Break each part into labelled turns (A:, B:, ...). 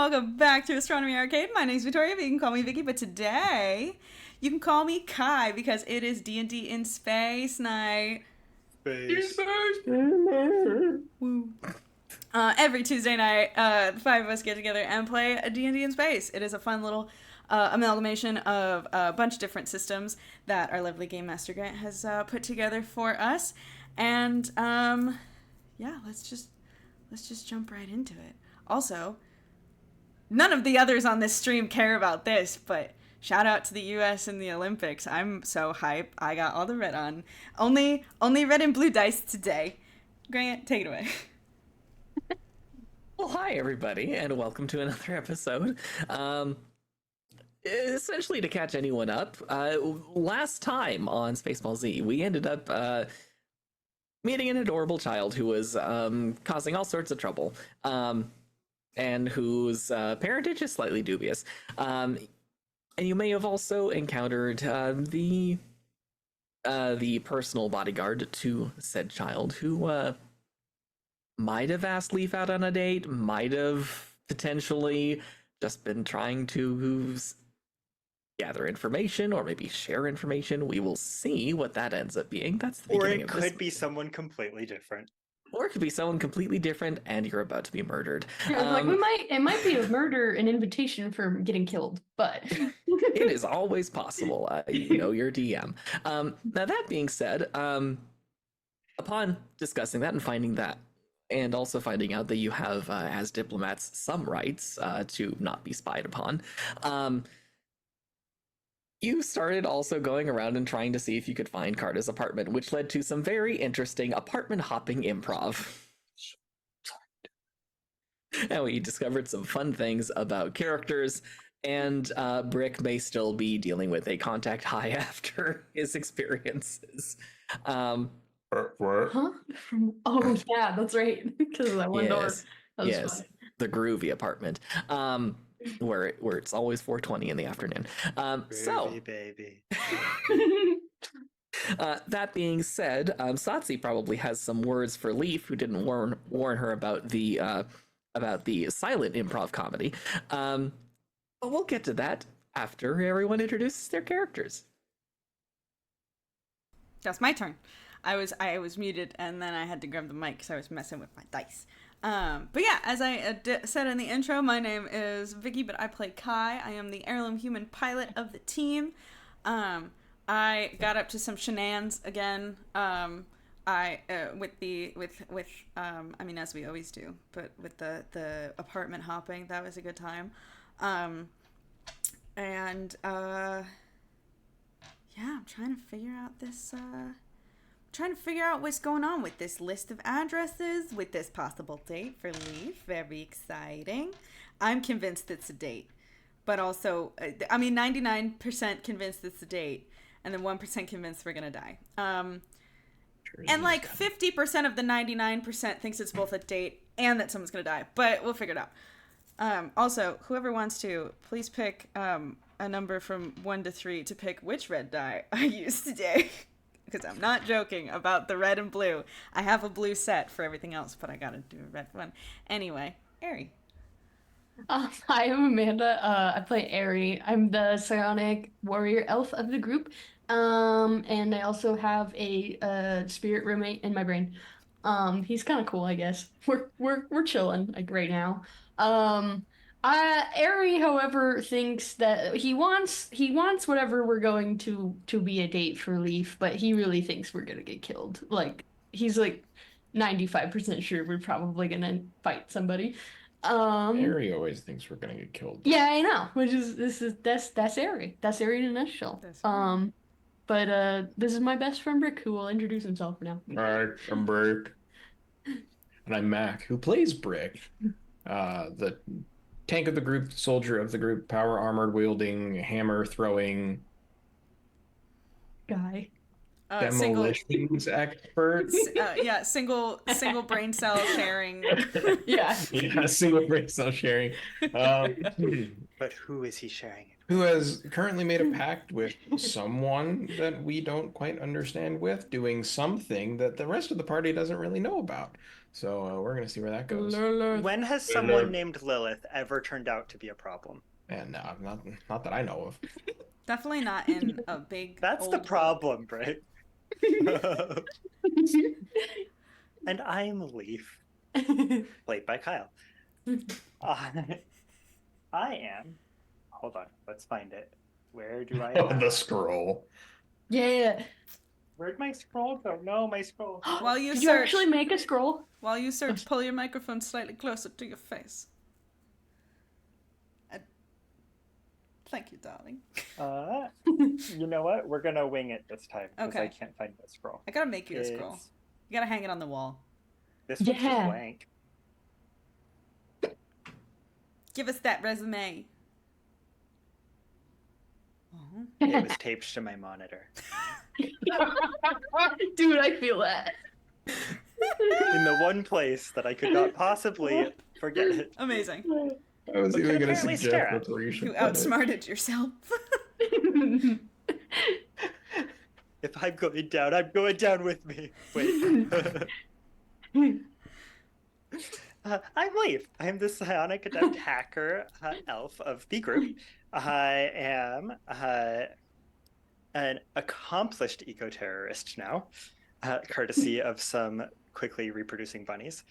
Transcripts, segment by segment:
A: welcome back to Astronomy Arcade. My name's Victoria, but you can call me Vicky. But today, you can call me Kai because it is D&D in Space Night.
B: Space.
A: Woo. Every Tuesday night, the five of us get together and play a D&D in Space. It is a fun little amalgamation of a bunch of different systems that our lovely Game Master Grant has put together for us. And yeah, let's just jump right into it. Also, none of the others on this stream care about this, but shout out to the US and the Olympics. I'm so hype. I got all the red on. Only red and blue dice today. Grant, take it away.
C: Well, hi everybody, and welcome to another episode. Essentially, to catch anyone up, last time on Spaceball Z, we ended up meeting an adorable child who was causing all sorts of trouble, and whose parentage is slightly dubious. And you may have also encountered the personal bodyguard to said child, who might have asked Leaf out on a date, might have potentially just been trying to gather information or maybe share information. We will see what that ends up being. That's the beginning of this.
B: Or it could be someone completely different.
C: Or it could be someone completely different, and you're about to be murdered.
D: Yeah, it might be a murder, an invitation for getting killed, but
C: it is always possible. You know your DM. Now that being said, upon discussing that and finding that, and also finding out that you have, as diplomats, some rights to not be spied upon, you started also going around and trying to see if you could find Carta's apartment, which led to some very interesting apartment hopping improv. And we discovered some fun things about characters, and Brick may still be dealing with a contact high after his experiences.
D: huh? Oh yeah, that's right. Because of that one door.
C: Yes,
D: fun.
C: the groovy apartment. Where it's always 4:20 in the afternoon.
B: Groovy, baby.
C: That being said, Satsi probably has some words for Leaf, who didn't warn her about the silent improv comedy. But we'll get to that after everyone introduces their characters.
A: That's my turn. I was muted, and then I had to grab the mic because I was messing with my dice. But yeah, as I said in the intro, my name is Vicky, but I play Kai. I am the heirloom human pilot of the team. I got up to some shenanigans again. I mean, as we always do, but with the apartment hopping, that was a good time. And yeah, I'm trying to figure out this. Trying to figure out what's going on with this list of addresses, with this possible date for Leaf. Very exciting. I'm convinced it's a date, but also, I mean, 99% convinced it's a date, and then 1% convinced we're gonna die. And like 50% of the 99% thinks it's both a date and that someone's gonna die, but we'll figure it out. Also, whoever wants to, please pick a number from 1 to 3 to pick which red die I used today. Because I'm not joking about the red and blue. I have a blue set for everything else, but I gotta do a red one. Anyway, Ari.
D: Hi, I'm Amanda. I play Aerie. I'm the psionic warrior elf of the group. And I also have a spirit roommate in my brain. He's kind of cool, I guess. We're chilling like right now. Aerie, however, thinks that he wants whatever we're going to be a date for Leaf, but he really thinks we're gonna get killed. Like he's like 95% sure we're probably gonna fight somebody.
E: Aerie always thinks we're gonna get killed.
D: Yeah, I know. That's Aerie. That's Aerie in a nutshell. But this is my best friend Brick, who will introduce himself now.
E: Alright, I'm Brick. And I'm Mac, who plays Brick. The tank of the group, soldier of the group, power armored wielding, hammer throwing
D: Guy.
E: demolitions expert.
A: Yeah, single brain cell sharing.
D: Yeah.
E: Yeah, single brain cell sharing.
B: But who is he sharing it?
E: Who has currently made a pact with someone that we don't quite understand with, doing something that the rest of the party doesn't really know about. So we're gonna see where that goes.
B: When has someone named Lilith ever turned out to be a problem?
E: And no, not that I know of.
A: Definitely not in a big.
B: That's the
A: old
B: problem, Britt. And I'm Leaf, played by Kyle. I am. Hold on, let's find it. Where do I?
E: Oh, the scroll.
D: Yeah.
B: Where'd my scroll go? No, my scroll.
A: While you
D: Did
A: search,
D: you actually make a scroll?
A: while you search, pull your microphone slightly closer to your face. Thank you, darling.
B: You know what? We're gonna wing it this time because I
A: Okay.
B: can't find the scroll.
A: I gotta make you a scroll.
B: It's-
A: You gotta hang it on the wall.
B: This one's just
D: Yeah.
B: blank.
A: Give us that resume. Oh.
B: It was taped to my monitor.
D: Dude, I feel that.
B: In the one place that I could not possibly forget it.
A: Amazing.
E: I was
B: We
E: even
B: could
E: gonna
B: apparently
E: suggest
B: stare at.
E: that's where you should
A: You
E: put it.
A: outsmarted yourself.
B: If I'm going down with me. Wait. I'm Leaf. I'm the psionic adept hacker elf of the group. I am an accomplished eco-terrorist now, courtesy of some quickly reproducing bunnies.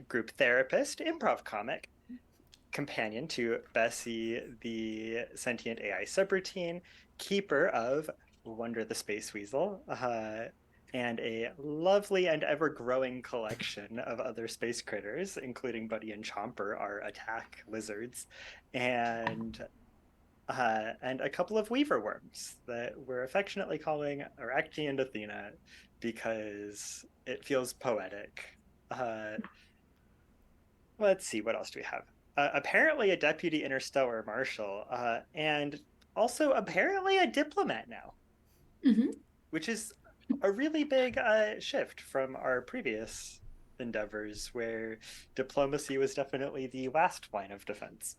B: Group therapist, improv comic, companion to Bessie, the sentient AI subroutine, keeper of Wonder the Space Weasel, and a lovely and ever-growing collection of other space critters, including Buddy and Chomper, our attack lizards, and a couple of weaver worms that we're affectionately calling Arachne and Athena because it feels poetic. Let's see, what else do we have? Apparently a deputy interstellar marshal, and also apparently a diplomat now, which is a really big shift from our previous endeavors, where diplomacy was definitely the last line of defense.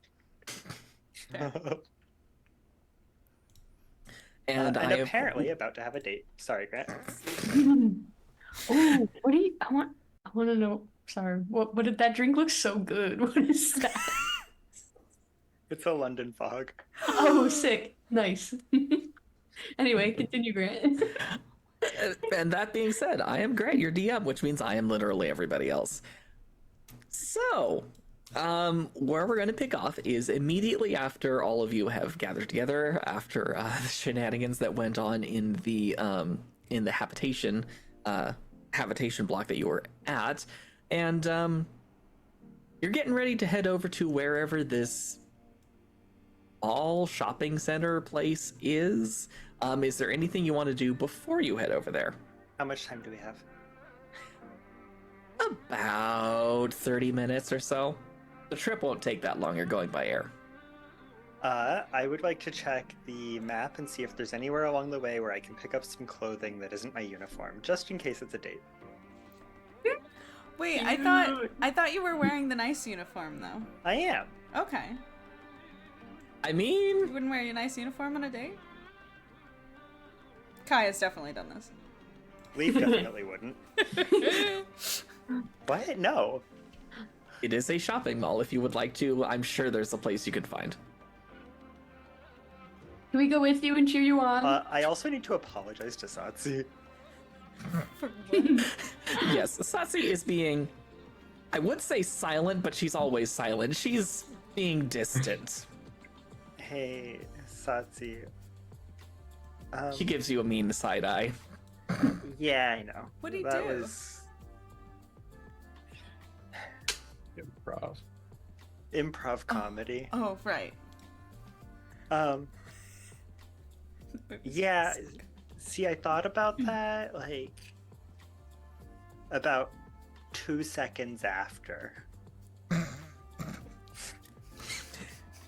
C: And I have-
B: apparently about to have a date. Sorry, Grant.
D: Oh, what do you? I want to know. Sorry, what did that drink look so good? What is that?
B: It's a London fog.
D: Oh, sick. Nice. Anyway, continue, Grant.
C: And that being said, I am Grant, your DM, which means I am literally everybody else. So, where we're going to pick off is immediately after all of you have gathered together, after the shenanigans that went on in the habitation block that you were at, and you're getting ready to head over to wherever this all shopping center place is. Is there anything you want to do before you head over there?
B: How much time do we have?
C: About 30 minutes or so. The trip won't take that long. You're going by air.
B: I would like to check the map and see if there's anywhere along the way where I can pick up some clothing that isn't my uniform, just in case it's a date.
A: Wait, I thought you were wearing the nice uniform though.
B: I am.
A: Okay.
C: I
A: You
C: mean,
A: wouldn't wear your nice uniform on a date? Kai has definitely done this.
B: Leaf definitely wouldn't. What? No.
C: it is a shopping mall. If you would like to, I'm sure there's a place you could find.
D: Can we go with you and cheer you on?
B: I also need to apologize to Satsi.
A: For what?
C: Yes, Satsi is being, I would say silent, but she's always silent. She's being distant.
B: Hey, Satsi.
C: She gives you a mean side eye.
B: Yeah, I know.
A: What'd he
B: That
A: do?
B: was
E: Improv.
B: improv comedy.
A: Oh, right.
B: Yeah. See, I thought about that like about 2 seconds after.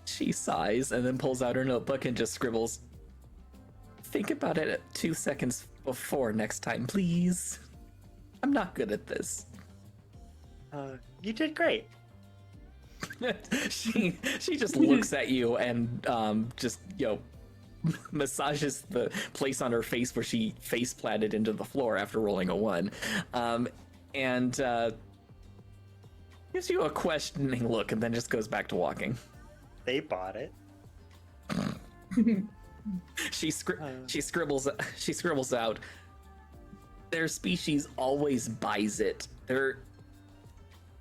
C: She sighs and then pulls out her notebook and just scribbles, "Think about it at 2 seconds before next time, please. I'm not good at this."
B: You did great.
C: she just looks at you and just, massages the place on her face where she face planted into the floor after rolling a 1. And Gives you a questioning look and then just goes back to walking.
B: They bought it.
C: She scribbles out. Their species always buys it.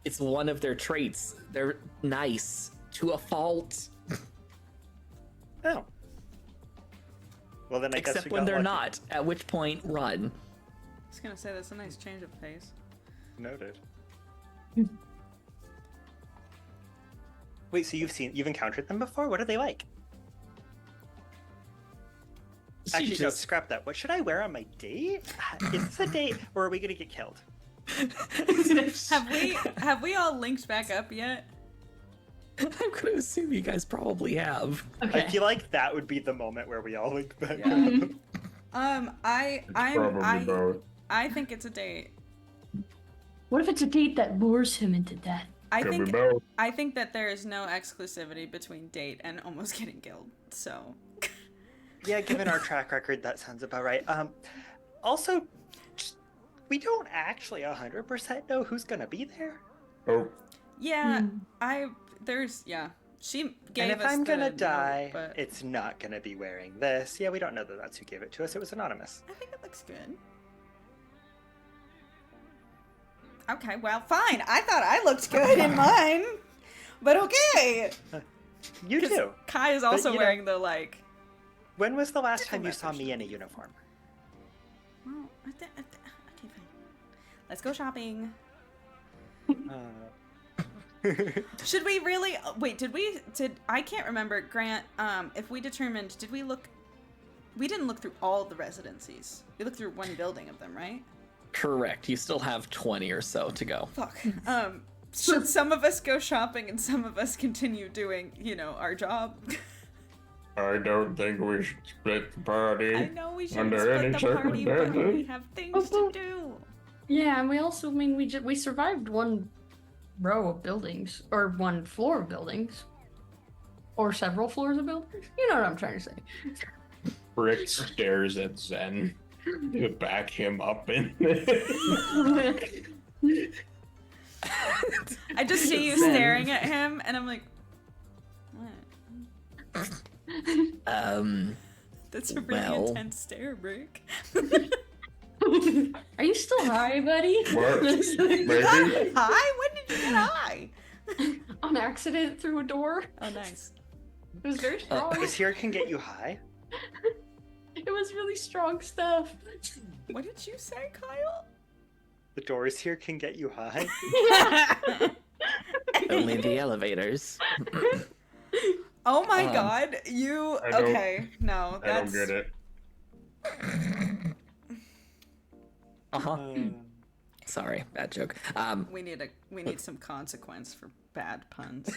C: It's one of their traits. They're nice to a fault.
B: Oh. Well, then I guess
C: Except
B: we
C: when
B: got
C: they're
B: lucky.
C: not, at which point run.
A: I was gonna say that's a nice change of pace.
B: Noted. Wait, so you've encountered them before? What are they like?
C: She
B: Actually, no,
C: just
B: scrap that. What should I wear on my date? Is this a date, or are we gonna get killed?
A: Have we all linked back up yet?
C: I'm gonna assume you guys probably have.
D: Okay.
B: I feel like that would be the moment where we all link back
A: Yeah.
B: up.
A: I think it's a date.
D: What if it's a date that lures him into death?
A: I think that there is no exclusivity between date and almost getting killed. So
B: Yeah, given our track record, that sounds about right. Also, we don't actually 100% know who's gonna be there.
E: Oh,
A: yeah, she gave
B: And if
A: us
B: I'm
A: the
B: gonna
A: note,
B: die,
A: but
B: it's not gonna be wearing this. Yeah, we don't know that that's who gave it to us. It was anonymous.
A: I think it looks good. Okay, well, fine. I thought I looked good in mine, but okay.
B: You
A: 'Cause
B: too.
A: Kai is
B: But,
A: also
B: you know-
A: wearing the like.
B: When was the last time you
A: Diplomat
B: saw me
A: version.
B: in a uniform?
A: Well, okay, fine. Let's go shopping. Should we really wait? Did I can't remember, Grant? If we determined, did we look? We didn't look through all the residencies. We looked through one building of them, right?
C: Correct. You still have 20 or so to go.
A: Fuck. Should some of us go shopping and some of us continue doing, our job?
E: I don't think we should split the party.
A: I know we should
E: Under
A: split
E: any
A: the party, but we
E: circumstances.
A: have things to do.
D: Yeah, and we also, we survived one row of buildings, or one floor of buildings, or several floors of buildings. You know what I'm trying to say.
E: Brick stares at Zen to back him up in
A: I just see you
C: Zen.
A: staring at him, and I'm like, what? That's a really
C: Well.
A: intense stare, Brick.
D: Are you still high, buddy?
E: What? Maybe?
A: Hi? When did you get high?
D: On accident through a door.
A: Oh, nice.
D: It was very strong.
B: This here can get you high.
D: It was really strong stuff.
A: What did you say, Kyle?
B: The doors here can get you high.
C: Only the elevators.
A: Oh my
C: Um,
A: god, you
E: I don't-
A: okay? No,
E: I don't
A: that's
E: get it.
C: Uh-huh. Sorry, bad joke.
A: we need some consequence for bad puns.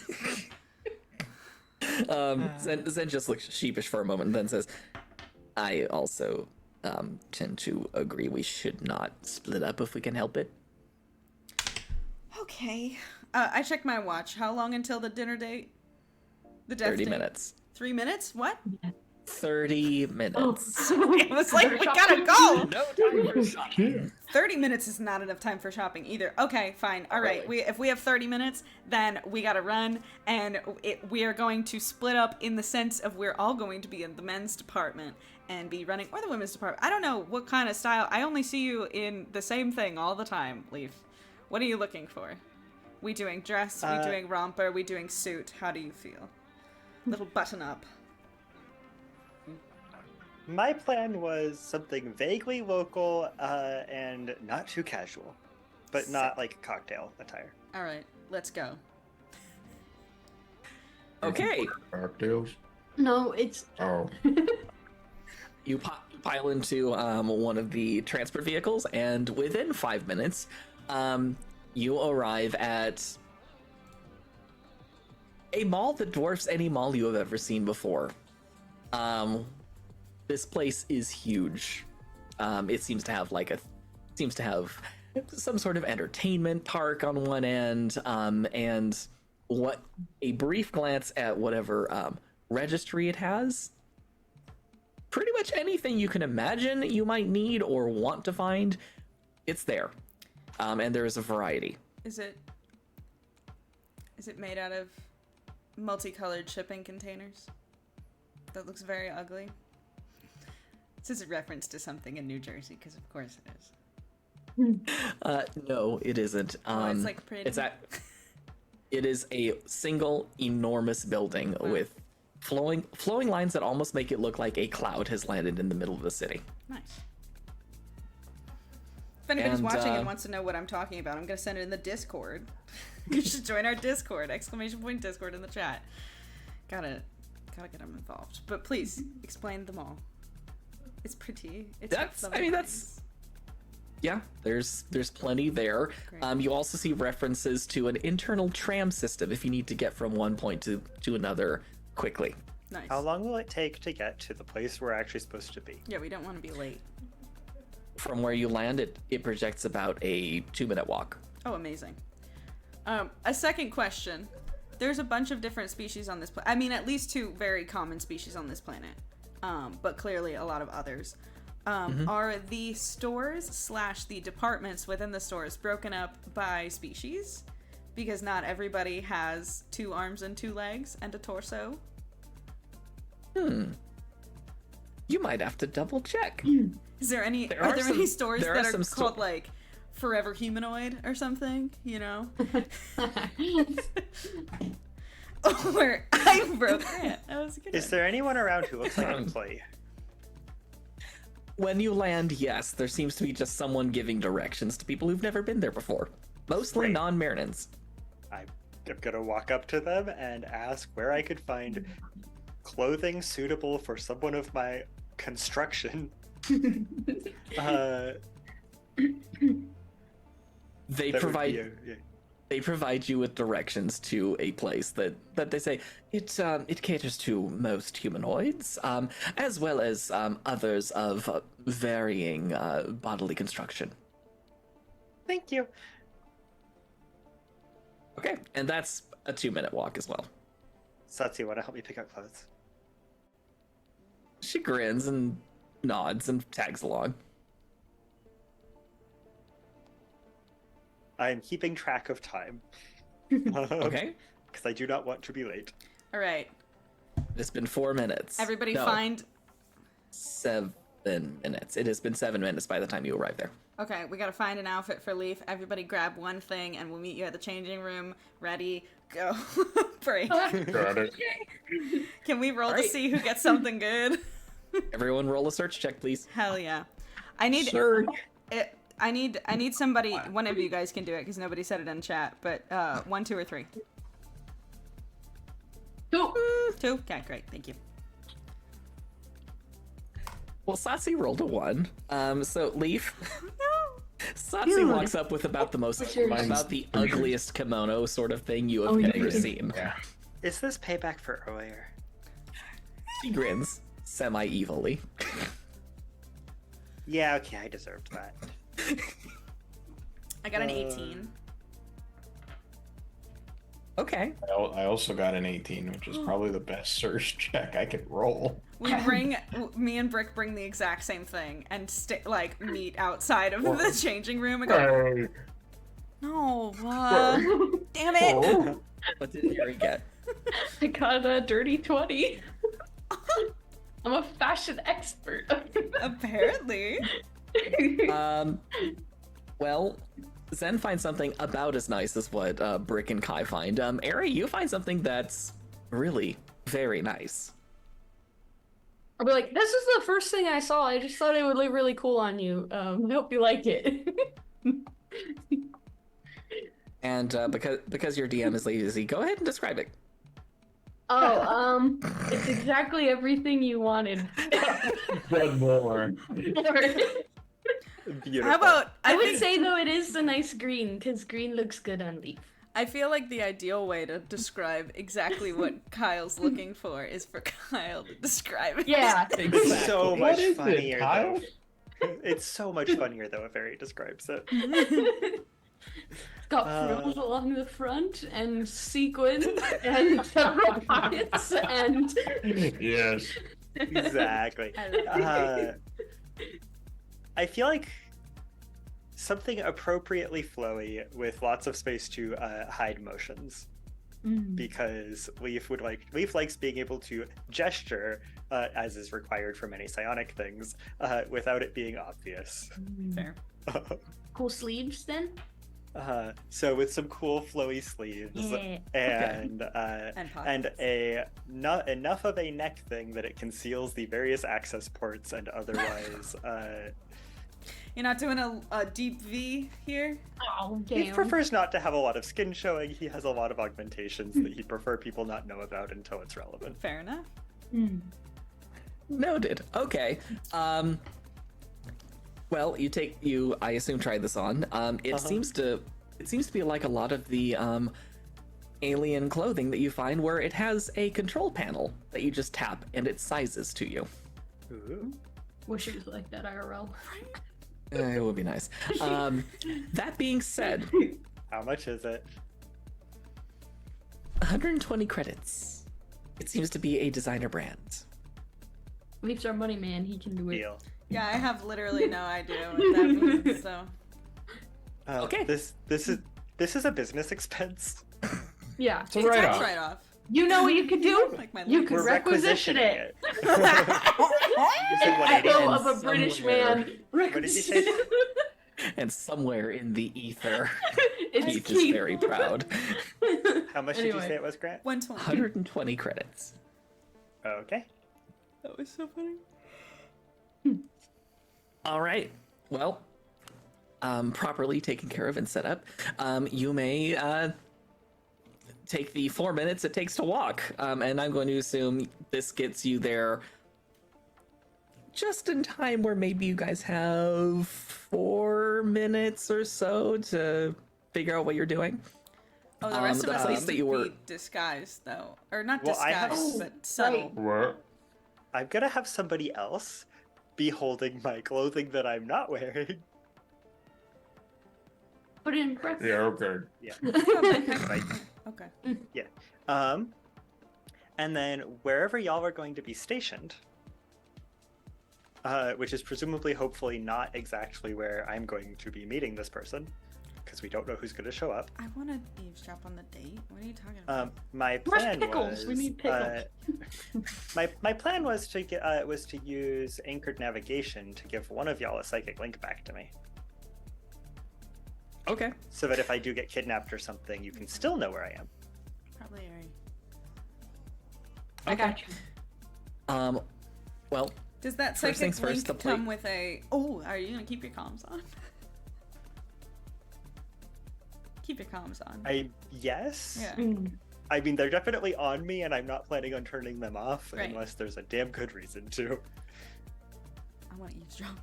C: Zen just looks sheepish for a moment and then says, I also tend to agree we should not split up if we can help it.
A: Okay. I checked my watch. How long until the dinner date? The death
C: 30
A: date?
C: minutes.
A: 3 minutes? What?
C: 30 minutes.
A: It was like, we gotta go!
C: No time for shopping.
A: 30 minutes is not enough time for shopping either. Okay, fine. All right.
C: Really?
A: If we have 30 minutes, then we gotta run, and we are going to split up in the sense of we're all going to be in the men's department and be running, or the women's department. I don't know what kind of style. I only see you in the same thing all the time, Leaf. What are you looking for? We doing dress? We doing romper? We doing suit? How do you feel? Little button up.
B: My plan was something vaguely local and not too casual, but not like cocktail attire.
A: All right, let's go.
C: Okay.
E: Cocktails?
D: No, it's
E: Oh.
C: You pile into one of the transport vehicles, and within 5 minutes, you arrive at a mall that dwarfs any mall you have ever seen before. This place is huge. It seems to have some sort of entertainment park on one end, and what a brief glance at whatever registry it has. Pretty much anything you can imagine you might need or want to find, it's there. And there is a variety.
A: Is it Is it made out of multicolored shipping containers? That looks very ugly. This is a reference to something in New Jersey, because of course it is.
C: No, it isn't.
A: It's like pretty.
C: It is a single enormous building with flowing lines that almost make it look like a cloud has landed in the middle of the city.
A: Nice. If anybody's
C: And,
A: watching and wants to know what I'm talking about, I'm gonna send it in the Discord. You should join our Discord! ! Discord in the chat. Gotta get them involved. But please explain them all. It's pretty.
C: Yeah, there's plenty there.
A: Great.
C: You also see references to an internal tram system if you need to get from one point to another quickly.
A: Nice.
B: How long will it take to get to the place we're actually supposed to be?
A: Yeah, we don't want to be late.
C: From where you land, it projects about a 2-minute walk.
A: Oh, amazing. A second question. There's a bunch of different species on this planet. I mean, at least 2 very common species on this planet. But clearly a lot of others. Are the stores / the departments within the stores broken up by species? Because not everybody has 2 arms and 2 legs and a torso.
C: You might have to double check.
A: Is there any?
C: There
A: Are
C: are
A: there
C: some-
A: any stores
C: there are
A: that are
C: some
A: called like Forever Humanoid or something? You know? Or I broke it. That was a good.
B: Is
A: one.
B: there anyone around who looks like an employee?
C: When you land, yes, there seems to be just someone giving directions to people who've never been there before. Mostly
B: Great.
C: non-Marinans.
B: I'm gonna walk up to them and ask where I could find clothing suitable for someone of my construction.
C: They
B: That would
C: provide
B: be yeah.
C: they provide you with directions to a place that they say it caters to most humanoids, as well as others of varying bodily construction.
B: Thank you.
C: Okay, and that's a 2-minute walk as well.
B: Satsu, want to help me pick out clothes?
C: She grins and nods and tags along.
B: I am keeping track of time.
C: Okay,
B: Because I do not want to be late.
A: All right.
C: it's been 4 minutes.
A: Everybody
C: No,
A: find.
C: 7 minutes. It has been 7 minutes by the time you arrive there.
A: Okay, we gotta find an outfit for Leaf. Everybody grab one thing, and we'll meet you at the changing room. Ready, go. Break.
E: Got it.
A: Can we roll to
C: Alright.
A: see who gets something good?
C: Everyone, roll a search check, please.
A: Hell yeah! I need.
E: Search.
A: I need somebody. One of you guys can do it because nobody said it in chat. But 1, 2, or 3.
D: 2.
A: 2. Okay, great. Thank you.
C: Well, Satsi rolled a 1. So Leaf.
A: No.
C: Satsi
D: Dude.
C: walks up with about the ugliest kimono sort of thing you have
D: Oh, yeah.
C: ever seen.
E: Yeah.
B: Is this payback for earlier?
C: She grins semi-evilly.
B: Yeah, okay, I deserved that.
A: I got an 18.
C: Okay.
E: I also got an 18, which is probably the best search check I could roll.
A: Me and Brick bring the exact same thing and meet outside of the changing room and go. No, damn it!
C: What did Harry get?
D: I got a dirty 20. I'm a fashion expert.
A: Apparently.
C: Well, Zen finds something about as nice as what Brick and Kai find. Ari, you find something that's really very nice.
D: I'll be like, this is the first thing I saw. I just thought it would look really cool on you. I hope you like it.
C: And because your DM is lazy, go ahead and describe it.
D: Oh, it's exactly everything you wanted.
E: One more.
B: Beautiful.
A: How about
D: I would
A: think-
D: say though it is a nice green because green looks good on Leaf.
A: I feel like the ideal way to describe exactly what Kyle's looking for is for Kyle to describe it.
D: Yeah.
B: It's so
E: What
B: much
E: is it,
B: funnier,
E: Kyle?
B: though. It's so much funnier, though, if Harry describes it.
D: It's got frills along the front and sequins and several pockets and
E: Yes.
B: Exactly.
A: I love it.
B: I feel like something appropriately flowy with lots of space to hide motions. because Leaf likes being able to gesture, as is required for many psionic things, without it being obvious.
A: Fair.
D: Cool sleeves then?
B: So with some cool flowy sleeves
D: Yeah.
B: and
A: pockets.
B: not enough of a neck thing that it conceals the various access ports and otherwise.
A: You're not doing a deep V here?
D: Oh,
B: He
D: damn.
B: prefers not to have a lot of skin showing. He has a lot of augmentations that he'd prefer people not know about until it's relevant.
A: Fair enough.
C: Noted. Okay. Well, I assume tried this on. It seems to be like a lot of the alien clothing that you find, where it has a control panel that you just tap and it sizes to you.
B: Ooh.
D: Wish it was like that IRL.
C: It would be nice. That being said,
B: How much is it?
C: 120 credits. It seems to be a designer brand.
D: Leaf's our money man. He can do it.
B: Deal.
A: Yeah, I have literally no idea what that means, so.
C: Okay.
B: This is a business expense.
D: Yeah.
E: It's a
A: Tax
E: write-off.
A: write-off.
D: You know what you could do?
A: Like my
D: You
A: life.
D: could
B: We're
D: requisition
B: requisitioning
D: it.
B: You said
D: An
B: 180.
D: echo
C: and
D: of a British
C: somewhere-
D: man.
B: What did you say?
C: And somewhere in the ether,
D: It's
C: Keith
D: Keith.
C: is very proud.
B: How much did you
D: Anyway.
B: say it was, Grant?
A: 120.
C: 120 credits.
B: Okay.
A: That was so funny.
C: All right. Well, properly taken care of and set up, you may take the 4 minutes it takes to walk, and I'm going to assume this gets you there just in time where maybe you guys have 4 minutes or so to figure out what you're doing.
A: Oh, the rest
C: the
A: of us
C: place
A: need
C: that
A: to
C: you were-
A: be disguised, though. Or not
B: Well, I have-
A: disguised,
D: Oh,
A: but subtle.
D: right.
E: What?
B: I'm gonna have somebody else be holding my clothing that I'm not wearing.
D: Put it in breakfast.
E: Yeah, okay.
B: Right.
A: Okay.
B: And then wherever y'all are going to be stationed, which is presumably, hopefully, not exactly where I'm going to be meeting this person, because we don't know who's going to show up.
A: I want to eavesdrop on the date. What are you talking about?
B: My
D: Where's
B: plan
D: pickles?
B: was
D: We need pickles.
B: my plan was to use anchored navigation to give one of y'all a psychic link back to me,
C: Okay.
B: so that if I do get kidnapped or something, you can still know where I am.
A: Probably Ari.
D: I got you.
C: Well,
A: Does that
C: First
A: psychic
C: things first,
A: link
C: the plate-
A: come with a... Oh, are you going to keep your comms on? Keep your comms on.
B: Yes.
A: Yeah.
B: I mean, they're definitely on me, and I'm not planning on turning them off
A: Right.
B: unless there's a damn good reason to.
A: I want to eavesdrop.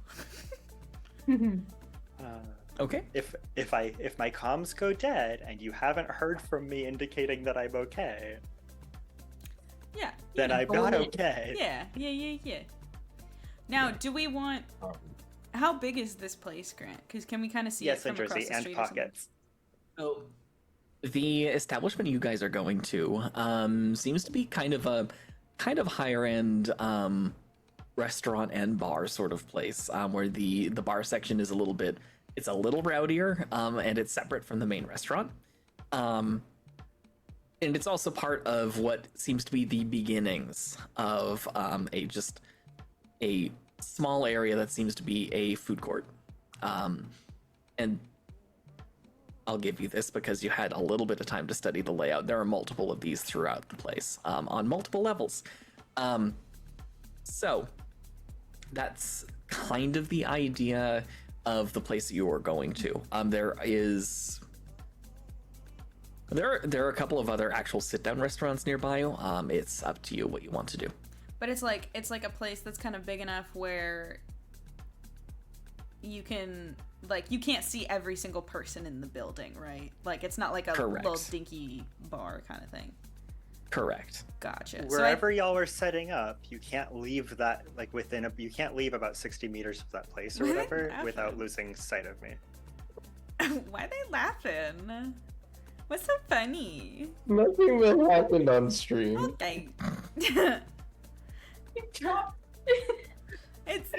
C: okay.
B: If my comms go dead and you haven't heard from me indicating that I'm okay,
A: Yeah.
B: then I'm
D: hold
B: not
D: it.
B: okay.
A: Yeah. Now, do we want... How big is this place, Grant? Because can we kind of see
B: Yes,
A: it from
B: and
A: across
B: Jersey
A: the
B: and
A: street or something?
B: pockets.
C: So, the establishment you guys are going to seems to be kind of a higher end restaurant and bar sort of place, where the bar section is a little rowdier, and it's separate from the main restaurant. And it's also part of what seems to be the beginnings of a small area that seems to be a food court. And I'll give you this because you had a little bit of time to study the layout. There are multiple of these throughout the place, on multiple levels. So that's kind of the idea of the place that you are going to. There are a couple of other actual sit-down restaurants nearby. It's up to you what you want to do.
A: But it's like a place that's kind of big enough where you can, like, you can't see every single person in the building, right? Like, it's not like a
C: Correct.
A: little dinky bar kind of thing.
C: Correct.
A: Gotcha.
B: Wherever y'all are setting up, you can't leave that, like, you can't leave about 60 meters of that place or
A: What?
B: whatever
A: After.
B: without losing sight of me.
A: Why are they laughing? What's so funny?
E: Nothing that happened on stream.
A: Okay.
D: Drop.
A: it's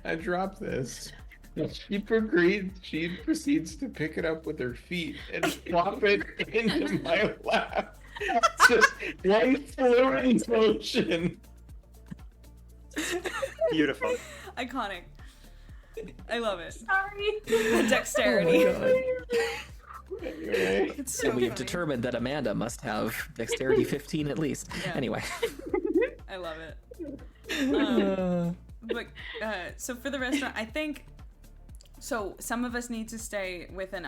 E: I dropped this. She proceeds to pick it up with her feet and flop it into my lap. Just one floating motion.
B: Beautiful.
A: Iconic. I love it.
D: Sorry.
A: The dexterity.
E: Anyway.
A: It's so
C: And we have
A: funny.
C: determined that Amanda must have dexterity 15 at least.
A: Yeah.
C: Anyway.
A: I love it. But so for the restaurant, I think so. Some of us need to stay with an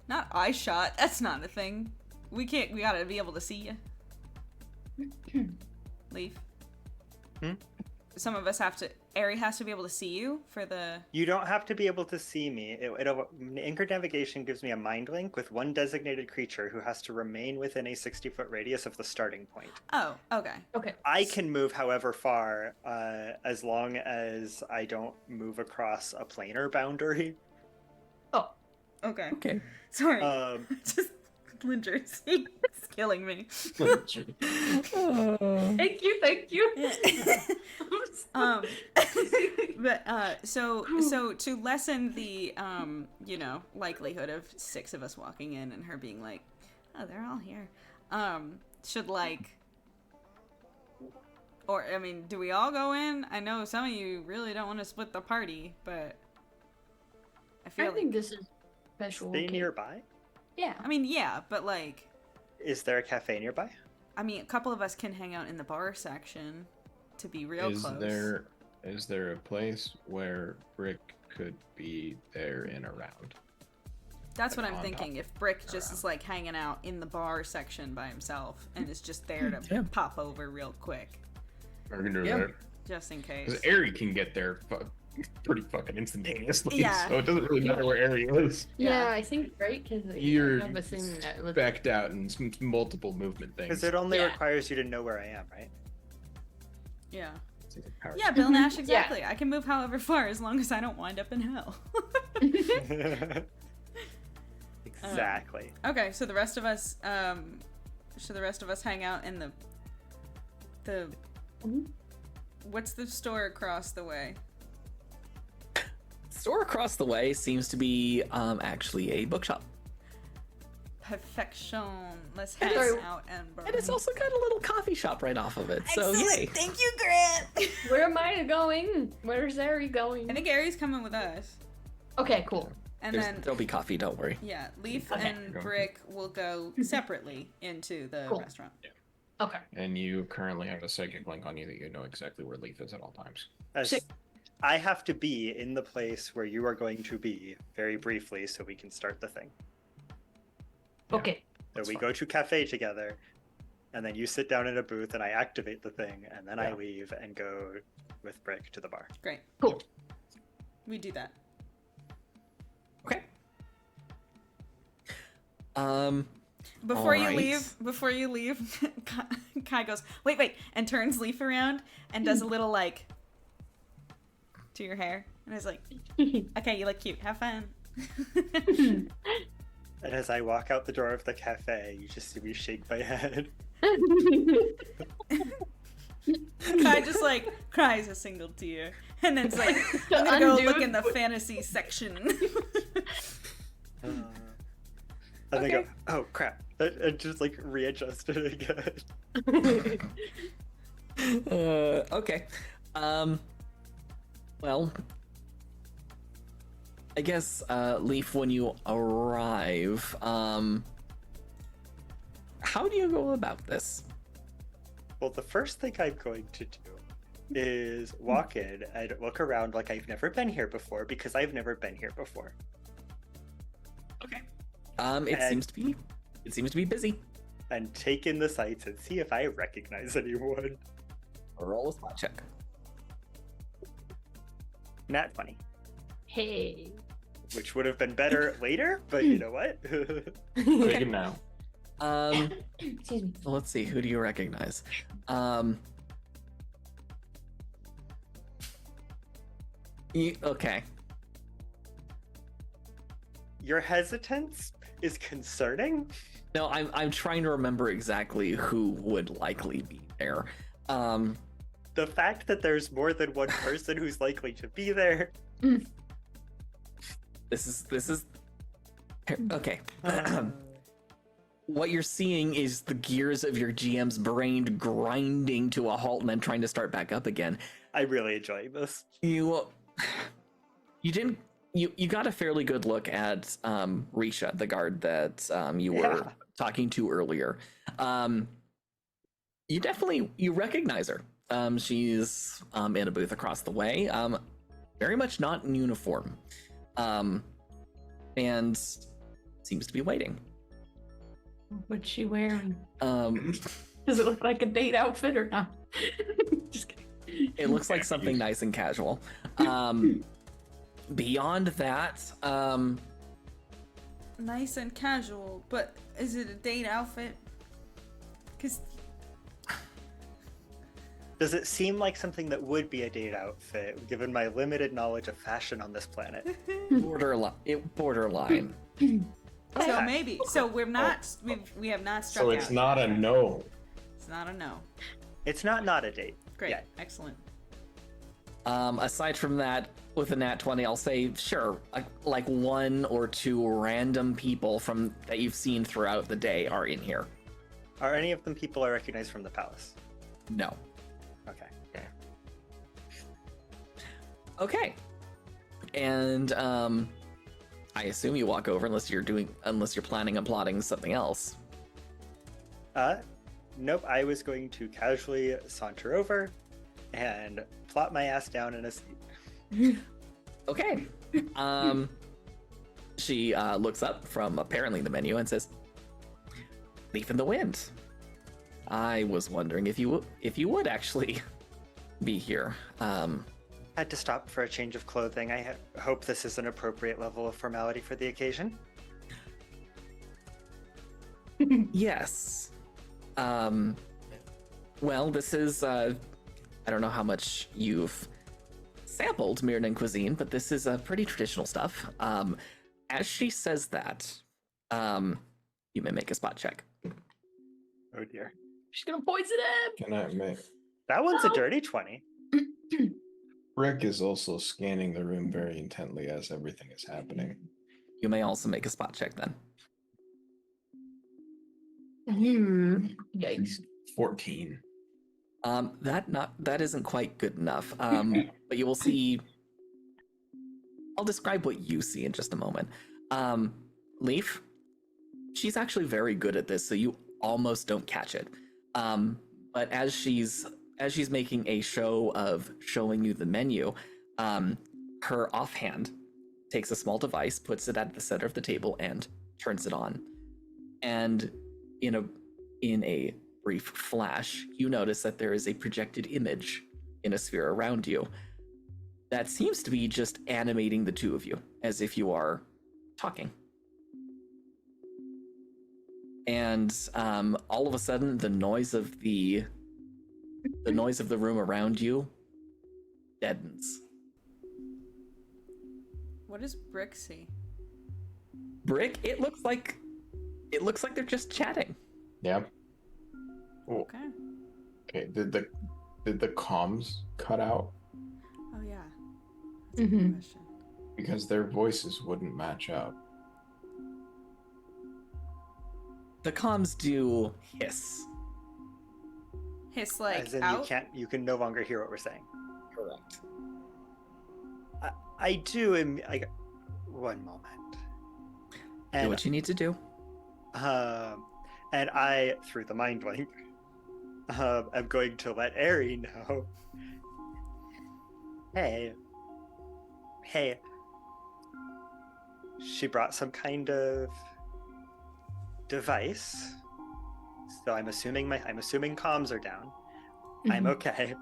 A: not eye shot. That's not a thing. We can't. We gotta be able to see you. Leaf. Some of us have to. Ari has to be able to see you for the.
B: You don't have to be able to see me. Anchor navigation gives me a mind link with one designated creature who has to remain within a 60-foot radius of the starting point.
A: Oh, okay.
D: Okay.
B: I can move however far, as long as I don't move across a planar boundary.
D: Oh.
A: Okay.
C: Okay.
A: Sorry.
B: Um,
A: Just Lingers. It's killing me.
D: Thank you. Thank you.
A: But so to lessen the likelihood of 6 of us walking in and her being like, oh, they're all here, should like, or I mean, do we all go in? I know some of you really don't want to split the party, but I feel
D: I
A: like,
D: think this is special.
B: stay nearby.
D: Yeah.
A: I mean, yeah, but like,
B: Is there a cafe nearby?
A: I mean, a couple of us can hang out in the bar section to be real close.
E: Is there a place where Brick could be there and around?
A: That's what I'm
E: on
A: thinking.
E: top
A: If Brick just
E: around.
A: is like hanging out in the bar section by himself and is just there to
C: Yeah.
A: pop over real quick,
E: I can do
C: Yeah.
E: that.
A: just in case.
E: Because Ari can get there pretty fucking instantaneously.
A: Yeah.
E: So it doesn't really matter where Ari is.
D: Yeah,
A: Yeah.
D: I think right because
E: You're
D: have a thing that was
E: specked out in multiple movement things.
B: Because it only
D: Yeah.
B: requires you to know where I am, right?
A: Yeah.
E: It's like a power
A: Yeah, Bill Nash, exactly. I can move however far as long as I don't wind up in hell.
B: Exactly.
A: Okay, so the rest of us, should the rest of us hang out in the
D: Mhm.
A: what's the store across the way?
C: Store across the way seems to be actually a bookshop.
A: Perfection. Let's
C: And
A: hang
D: it's-
A: out and burn.
C: And it's also got a little coffee shop right off of it. So yay.
A: Thank you, Grant.
D: Where am I going? Where's Ari going?
A: I think Aries coming with us.
D: Okay, cool.
A: And
C: There's-
A: then
C: there'll be coffee, don't worry.
A: yeah, Leaf
D: Okay.
A: and Brick will go separately into the
D: Cool.
A: restaurant.
D: Okay.
E: And you currently have a psychic link on you that you know exactly where Leaf is at all times.
D: Sick.
B: I have to be in the place where you are going to be very briefly so we can start the thing.
E: Yeah.
D: Okay.
B: So we go to cafe together, and then you sit down in a booth and I activate the thing, and then I
E: Yeah.
B: leave and go with Brick to the bar.
A: Great.
D: Cool.
A: We do that.
C: Okay.
A: Before you
C: Alright.
A: leave, Kai goes, wait, and turns Leaf around and does a little like to your hair, and is like, okay, you look cute. Have fun.
B: And as I walk out the door of the cafe, you just see me shake my head.
A: Kai just like cries a single tear, and then it's like, I'm gonna go
D: Undo
A: look
D: it.
A: in the fantasy section.
B: And then go, oh crap. And just like readjust it again.
C: Okay. Well, I guess, Leaf, when you arrive, how do you go about this?
B: Well, the first thing I'm going to do is walk in and look around like I've never been here before because I've never been here before.
C: Okay.
B: And-
C: It seems to be busy.
B: And take in the sights and see if I recognize anyone.
C: Roll a spot check.
B: Nat 20.
D: Hey.
B: Which would have been better later, but you know what?
E: Take it now.
D: Excuse me.
C: Let's see. Who do you recognize? Okay.
B: Your hesitance is concerning.
C: No, I'm trying to remember exactly who would likely be there.
B: the fact that there's more than one person who's likely to be there.
C: This is okay. What you're seeing is the gears of your GM's brain grinding to a halt and then trying to start back up again.
B: I really enjoy this.
C: You got a fairly good look at Risha, the guard that you were talking to earlier. You recognize her. She's in a booth across the way, very much not in uniform, and seems to be waiting.
D: What's she wearing?
C: Does
D: it look like a date outfit or not? Just kidding.
C: It looks like something nice and casual. Beyond that,
A: nice and casual, but is it a date outfit? Because
B: does it seem like something that would be a date outfit, given my limited knowledge of fashion on this planet?
C: borderline.
A: So maybe. So we're not. We have not struck
E: So
A: out.
E: it's not a no.
A: It's not a no.
B: It's not a date.
A: Great.
B: Yet.
A: Excellent.
C: Aside from that, with a nat 20, I'll say sure, like one or two random people that you've seen throughout the day are in here.
B: Are any of them people I recognize from the palace?
C: No.
B: Okay.
C: And I assume you walk over unless you're planning on plotting something else.
B: Nope. I was going to casually saunter over and plop my ass down in a seat.
C: Okay. She looks up from apparently the menu and says, "Leaf in the wind. I was wondering if you would actually be here.
B: Had to stop for a change of clothing. I hope this is an appropriate level of formality for the occasion."
C: Yes. Well, this is I don't know how much you've sampled Mirnan cuisine, but this is pretty traditional stuff. As she says that, you may make a spot check.
B: Oh dear.
D: She's gonna poison him.
E: Can I make?
B: That one's a dirty 20.
E: Rick is also scanning the room very intently as everything is happening.
C: You may also make a spot check then.
D: Yikes.
E: 14.
C: That isn't quite good enough. But you will see. I'll describe what you see in just a moment. Leaf, she's actually very good at this, so you almost don't catch it. But as she's making a show of showing you the menu, her offhand takes a small device, puts it at the center of the table, and turns it on. And in a brief flash, you notice that there is a projected image in a sphere around you that seems to be just animating the two of you as if you are talking. And all of a sudden, the noise of the room around you deadens.
A: What does Brick see?
C: Brick, it looks like they're just chatting.
E: Yeah. Oh,
A: Okay.
E: okay. Did the comms cut out?
A: Oh yeah. That's a good question.
E: Because their voices wouldn't match up.
C: The comms do hiss.
A: Hiss like
B: As in
A: out.
B: you can no longer hear what we're saying.
C: Correct.
B: I do one moment.
C: Do
B: And
C: what you need to do.
B: and I, through the mind link, I'm going to let Ari know. Hey, she brought some kind of device. So I'm assuming comms are down. I'm okay.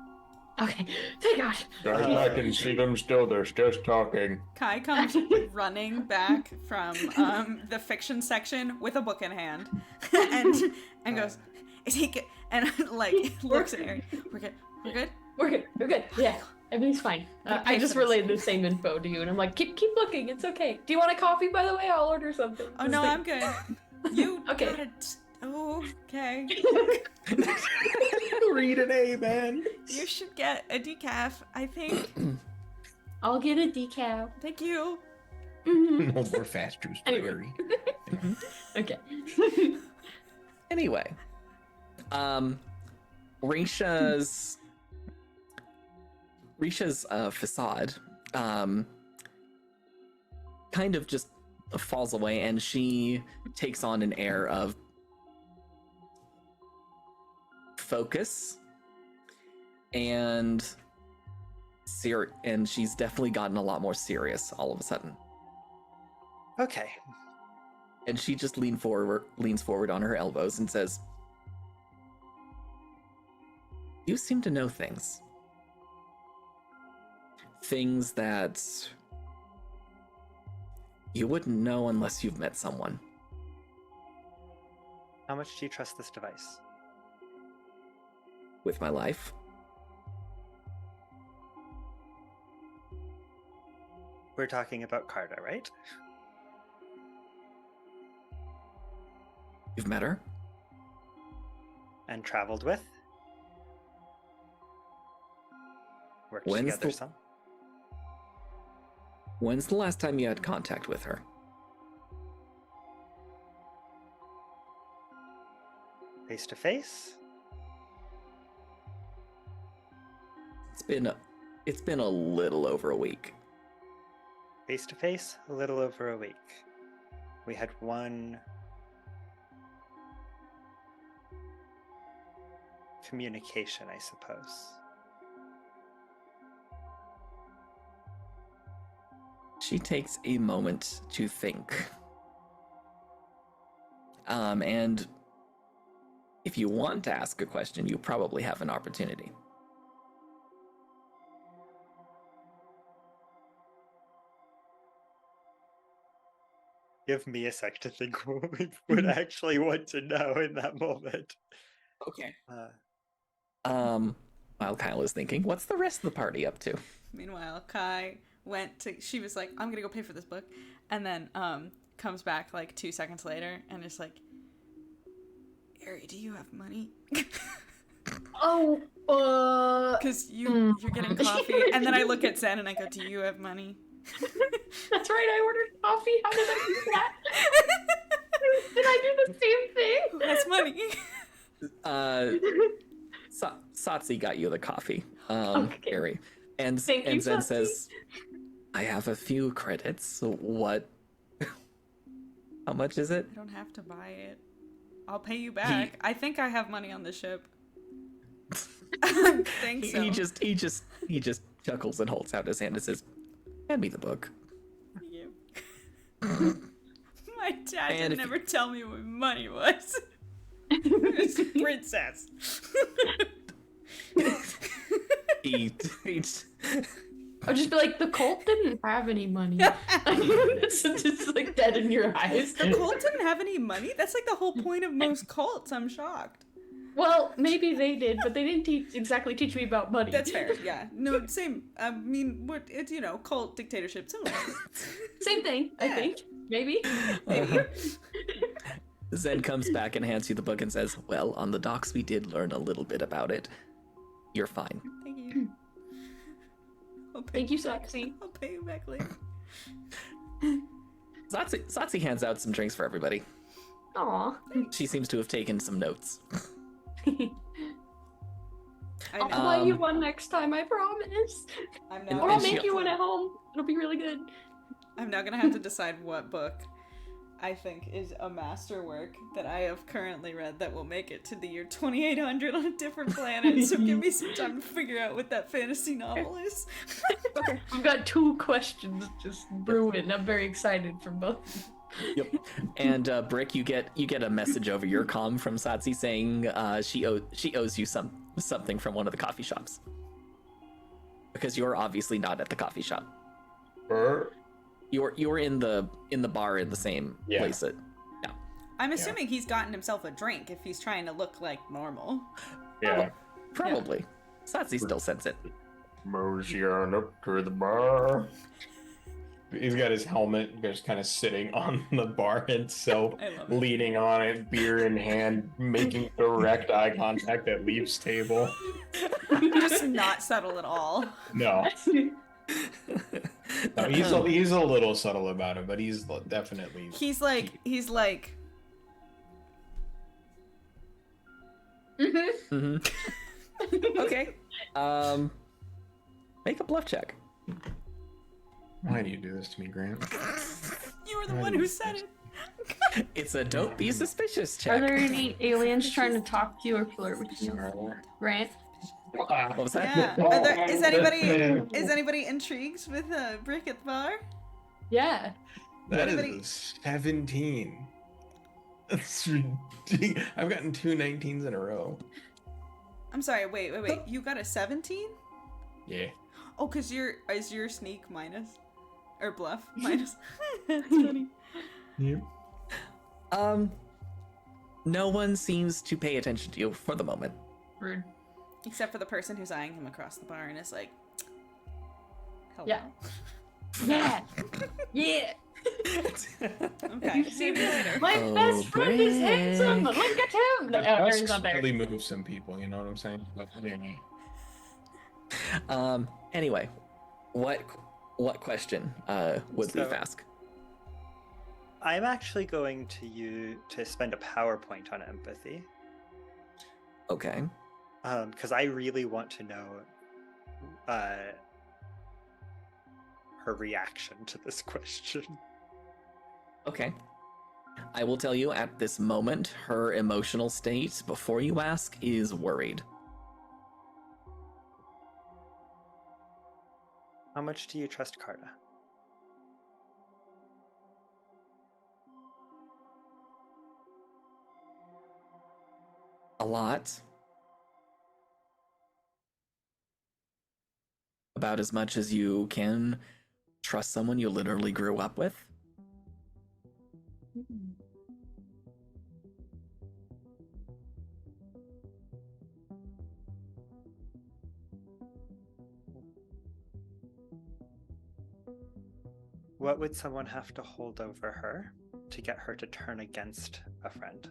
D: Okay, thank God.
E: I can see them still. They're just talking.
A: Kai comes running back from the fiction section with a book in hand, and goes, "Is he good?" And like looks at Ari. We're good. We're good.
D: We're good. Yeah, everything's fine. I just
A: for this.
D: relayed the same info to you, and I'm like, keep looking. It's okay. Do you want a coffee, by the way? I'll order something.
A: Oh no, I'm good. You
D: Okay.
A: gotta. Oh, okay.
E: Read an A, man.
A: You should get a decaf, I think.
D: I'll get a decaf.
A: Thank you.
D: Mhm.
E: No more fast juice for
D: Anyway.
E: Harry.
D: Okay.
C: Anyway, Risha's facade kind of just falls away, and she takes on an air of focus and she's definitely gotten a lot more serious all of a sudden.
B: Okay.
C: And she just leans forward on her elbows and says, "You seem to know things. Things that you wouldn't know unless you've met someone."
B: How much do you trust this device?
C: With my life.
B: We're talking about Carta, right?
C: You've met her?
B: And traveled with? Worked
C: When's
B: together
C: the-
B: some?
C: When's the last time you had contact with her?
B: Face to face?
C: It's been a little over a week.
B: Face to face, a little over a week. We had one communication, I suppose.
C: She takes a moment to think. And if you want to ask a question, you probably have an opportunity.
B: Give me a sec to think what we would actually want to know in that moment.
C: Okay. While Kyle is thinking, what's the rest of the party up to?
A: Meanwhile, Kai she was like, I'm gonna go pay for this book. And then comes back like 2 seconds later and is like, Ari, do you have money?
D: Oh,
A: Because you're getting coffee. And then I look at Zen and I go, do you have money?
D: That's right, I ordered coffee. How did I do that? Did I do the same thing?
A: Who has money?
C: Satsi got you the coffee,
D: Okay.
C: Ari. And
D: Thank you,
C: Zen
D: Satsi.
C: says, I have a few credits. So what? How much is it?
A: I don't have to buy it. I'll pay you back. I think I have money on the ship. I think so.
C: He just chuckles and holds out his hand and says, hand me the book.
A: Thank you. My dad
C: And
A: did
C: if
A: never tell me what money was. It was princess.
C: He
D: I'll just be like, the cult didn't have any money. It's just like dead in your eyes.
A: The cult didn't have any money? That's like the whole point of most cults. I'm shocked.
D: Well, maybe they did, but they didn't exactly teach me about money.
A: That's fair, yeah. No, same. I mean, it's, cult dictatorship, similar.
D: Same thing, I
A: Yeah.
D: think. Maybe.
C: Zen comes back and hands you the book and says, well, on the docks we did learn a little bit about it. You're fine.
A: Thank you.
D: Thank you, Saxy.
A: I'll pay you back later.
C: Satsi hands out some drinks for everybody.
D: Aw.
C: She seems to have taken some notes.
D: I'll buy you one next time, I promise.
A: I'm
C: And-
A: now,
D: Or I'll
C: and she-
D: make you one at home. It'll be really good.
A: I'm now gonna have to decide what book I think is a masterwork that I have currently read that will make it to the year 2800 on a different planet. So give me some time to figure out what that fantasy novel is.
D: I've got 2 questions just brewing. I'm very excited for both.
C: Yep. And Brick, you get a message over your comm from Satsi saying she owes you something from one of the coffee shops. Because you're obviously not at the coffee shop. You're in the bar in the same place.
A: I'm assuming he's gotten himself a drink if he's trying to look like normal.
E: Yeah.
C: Probably. Satsi still sends it.
E: Mosey on up to the bar. He's got his helmet just kind of sitting on the bar itself,
A: I love it.
E: leaning on it, beer in hand, making direct eye contact at Leaf's table.
A: Just not subtle at all.
E: No, no, he's a little subtle about it, but he's definitely.
A: He's like,
C: Mm-hmm. Okay. Make a bluff check.
E: Why do you do this to me, Grant?
A: you were the one who said it.
C: It's a don't be suspicious
D: Are
C: check.
D: there any aliens trying to talk to you or flirt with you, Grant?
C: What was that?
A: Yeah. Is anybody intrigued with Brick at the bar?
D: Yeah.
E: That
A: Anybody-
E: is a 17. That's ridiculous. I've gotten 2 19s in a row.
A: I'm sorry. Wait. You got a 17?
E: Yeah.
A: Oh, cause is your sneak minus or bluff minus? That's funny.
E: Yep.
C: No one seems to pay attention to you for the moment.
D: Rude.
A: Except for the person who's eyeing him across the bar and is like, hello.
D: Yeah. Yeah. Yeah.
A: Okay. See me later.
D: My
C: Oh,
D: best friend is
C: Brick.
D: handsome. Look at him. No,
E: That's
D: he's not there.
E: really move some people, you know what I'm saying? But, yeah.
C: Anyway, what question would
B: So-
C: Leaf ask?
B: I'm actually going to spend a PowerPoint on empathy,
C: Okay.
B: because I really want to know her reaction to this question.
C: Okay. I will tell you at this moment, her emotional state, before you ask, is worried.
B: How much do you trust Carta?
C: A lot. About as much as you can trust someone you literally grew up with.
B: What would someone have to hold over her to get her to turn against a friend?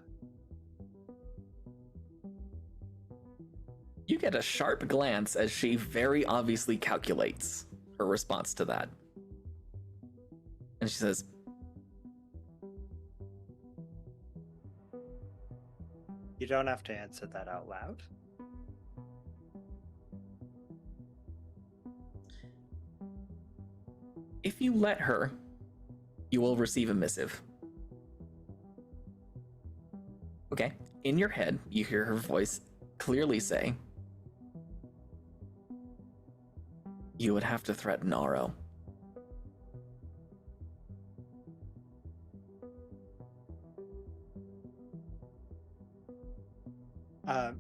C: You get a sharp glance as she very obviously calculates her response to that. And she says,
B: You don't have to answer that out loud.
C: if you let her, you will receive a missive. Okay. In your head, you hear her voice clearly say, you would have to threaten Aro.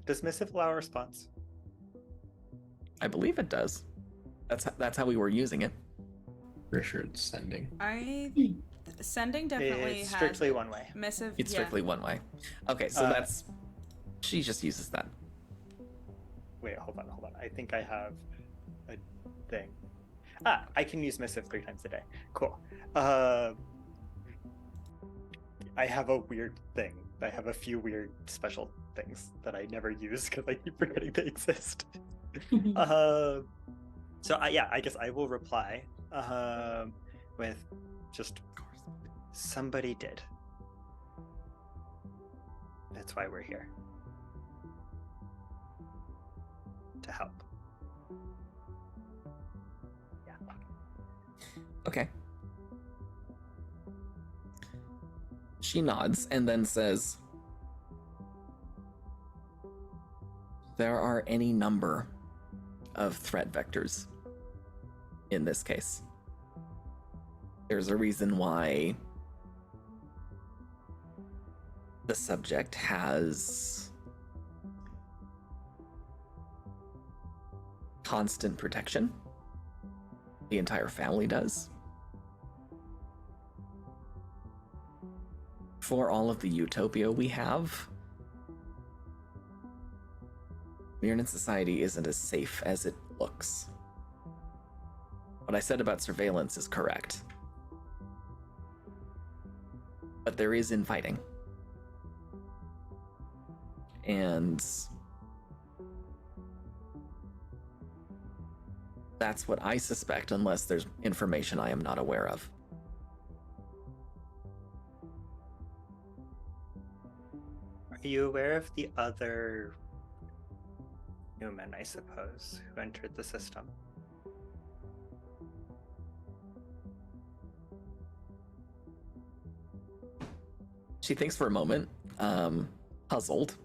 B: Does missive allow a response?
C: I believe it does. That's how we were using it.
E: For sure it's sending.
A: Sending definitely
B: It's
A: has
B: strictly one way.
A: missive.
C: It's
A: yeah.
C: strictly one way. Okay, so that's... She just uses that.
B: Wait, hold on. I think I have a thing. I can use missive 3 times a day. Cool. I have a weird thing. I have a few weird special things that I never use because I keep forgetting they exist. I guess I will reply with just somebody did. That's why we're here. To help. Yeah.
C: Okay. She nods and then says, there are any number of threat vectors in this case. There's a reason why the subject has constant protection. The entire family does. For all of the utopia we have, Mirnan society isn't as safe as it looks. What I said about surveillance is correct. but there is infighting. And that's what I suspect, unless there's information I am not aware of.
B: Are you aware of the other human, I suppose, who entered the system?
C: She thinks for a moment, puzzled,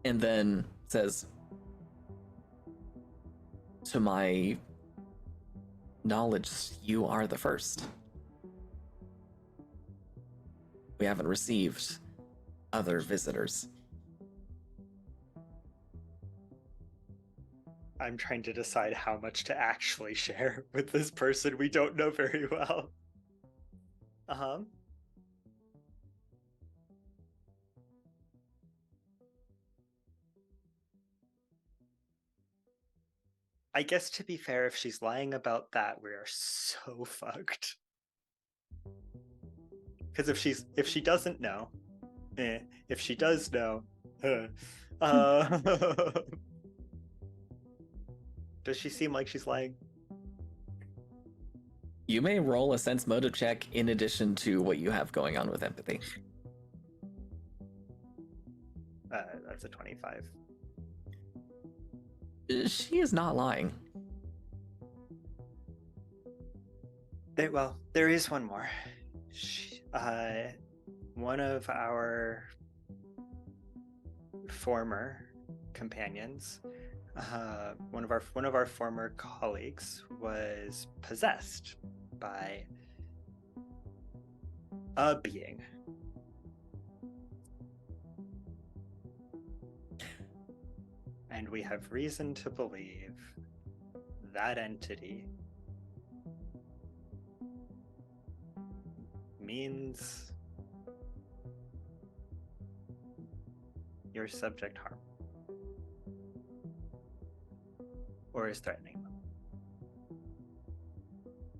C: and then says, to my knowledge, you are the first. We haven't received other visitors.
B: I'm trying to decide how much to actually share with this person we don't know very well. Uh-huh. I guess to be fair, if she's lying about that, we are so fucked. Because if she doesn't know, if she does know, does she seem like she's lying?
C: You may roll a sense motive check in addition to what you have going on with empathy.
B: That's a 25.
C: She is not lying.
B: There is one more. One of our former companions, one of our former colleagues, was possessed by a being. And we have reason to believe that entity means your subject harm or is threatening them.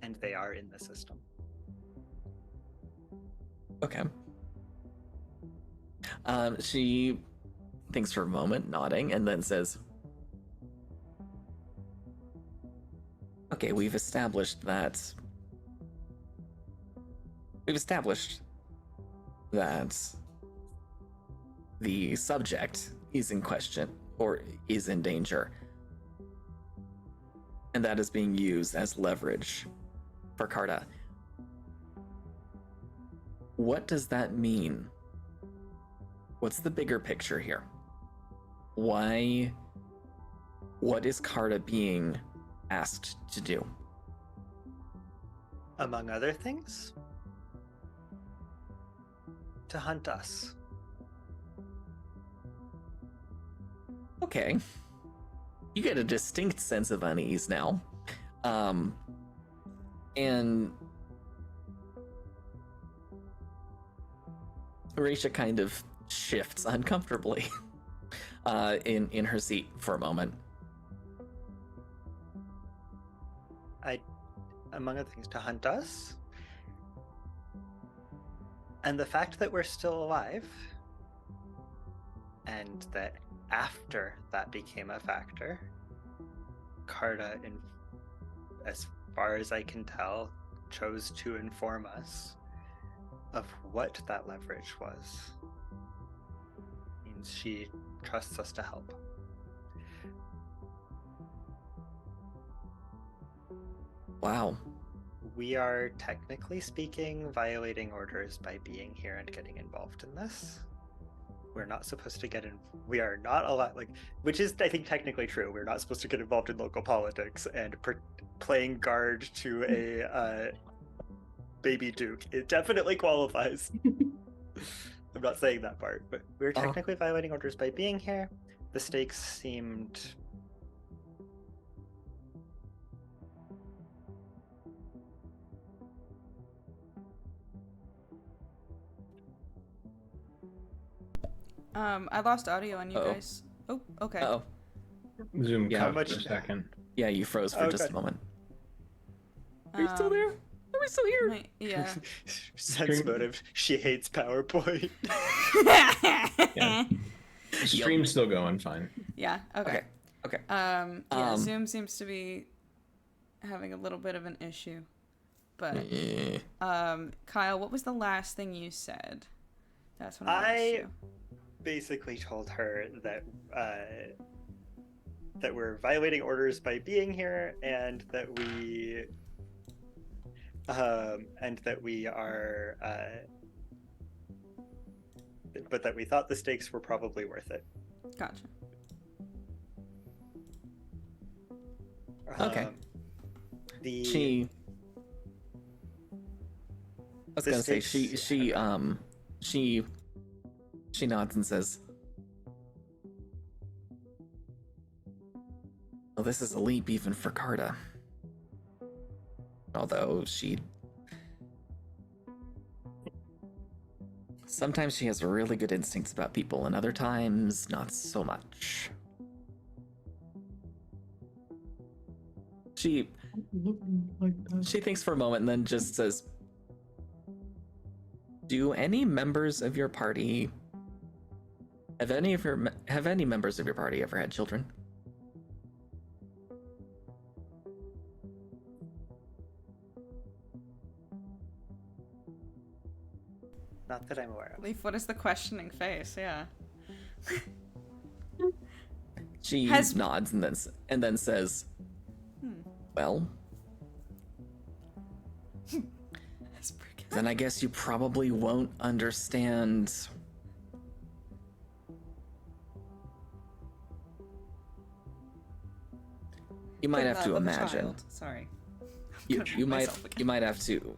B: And they are in the system.
C: Okay. She thinks for a moment, nodding, and then says, okay, we've established that the subject is in question or is in danger, and that is being used as leverage for Carta. What does that mean? What's the bigger picture here? Why? What is Carta being asked to do?
B: Among other things, to hunt us.
C: Okay. You get a distinct sense of unease now. And Horatia kind of shifts uncomfortably in her seat for a moment.
B: Among other things, to hunt us. And the fact that we're still alive, and that after that became a factor, Carta, as far as I can tell, chose to inform us of what that leverage was. Means she trusts us to help.
C: Wow.
B: We are, technically speaking, violating orders by being here and getting involved in this. We're not supposed to get in. We are not allowed, which is, I think, technically true. We're not supposed to get involved in local politics, and playing guard to a baby duke. It definitely qualifies. I'm not saying that part, but we're technically violating orders by being here. The stakes seemed
A: I lost audio on you
C: Uh-oh.
A: guys. Oh, okay.
C: Oh,
E: Zoom
C: Yeah.
E: cut for a second.
C: yeah, you froze for just
B: Okay.
C: a moment. Are you still there? Are we so here.
A: Yeah.
B: Sense motive. She hates PowerPoint.
E: Yeah. The stream's still going fine.
A: Yeah. Okay.
C: Okay.
A: Yeah. Zoom seems to be having a little bit of an issue, but Kyle, what was the last thing you said? That's what I asked you.
B: Basically told her that that we're violating orders by being here, and that we are, but that we thought the stakes were probably worth it.
A: Gotcha.
C: Okay. I was gonna say she nods and says, "Well, this is a leap even for Carta. Although sometimes she has really good instincts about people, and other times not so much." She thinks for a moment and then just says, "Do any members of your party have any members of your party ever had children?"
B: Not that I'm aware of.
A: Leaf, what is the questioning face? Yeah.
C: She nods and then says, "Well, then I guess you probably won't understand." You might have to imagine.
A: Sorry.
C: You might have to.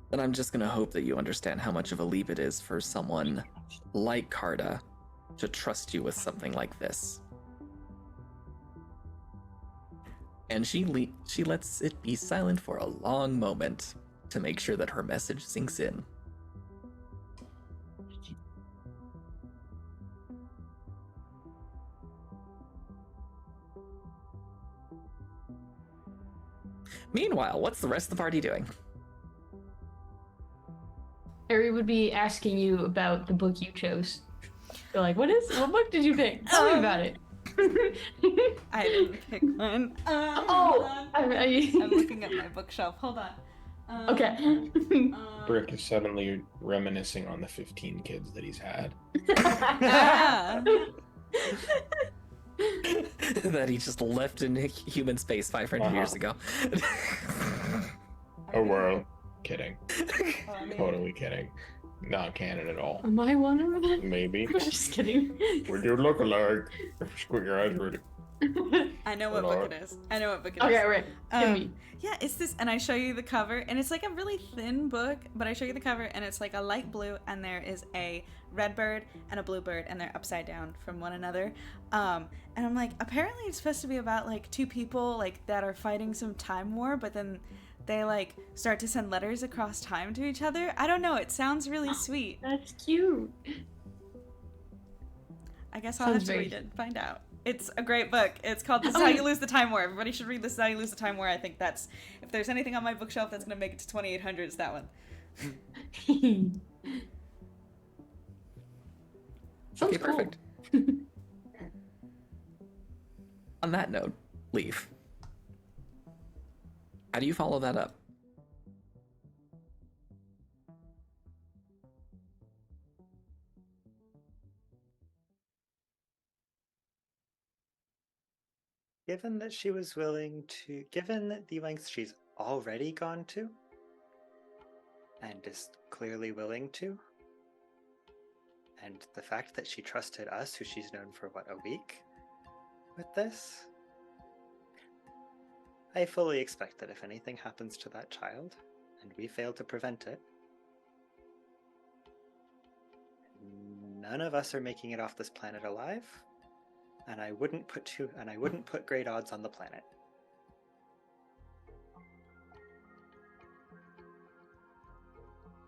C: But I'm just gonna hope that you understand how much of a leap it is for someone like Carta to trust you with something like this. And she lets it be silent for a long moment to make sure that her message sinks in. Meanwhile, what's the rest of the party doing?
D: Harry would be asking you about the book you chose. You're like, what book did you pick? Tell me about it.
A: I didn't pick one. I'm looking at my bookshelf. Hold on.
D: Okay.
E: Brick is suddenly reminiscing on the 15 kids that he's had.
C: That he just left in human space 500 years ago.
E: Oh, well. Kidding. Totally kidding. Not canon at all.
D: Am I one of them?
E: Maybe.
D: I'm just kidding.
E: We do look alike. Squint your eyes, Rudy.
A: I know what book it is.
D: Okay, right.
A: Yeah, it's this, and I show you the cover, and it's like a really thin book, but I show you the cover, and it's like a light blue, and there is a red bird and a blue bird, and they're upside down from one another. And I'm like, apparently it's supposed to be about like two people like that are fighting some time war, but then they like start to send letters across time to each other. I don't know. It sounds really sweet.
D: That's cute.
A: I guess I'll have to read it and find out. It's a great book. It's called This Is How You Lose the Time War. Everybody should read This Is How You Lose the Time War. I think that's, if there's anything on my bookshelf that's going to make it to 2800, it's that one.
C: Okay, perfect. On that note, Leaf, how do you follow that up?
B: Given that she was willing to, given the lengths she's already gone to, and is clearly willing to, and the fact that she trusted us, who she's known for, what, a week, with this, I fully expect that if anything happens to that child, and we fail to prevent it, none of us are making it off this planet alive. And I wouldn't put great odds on the planet.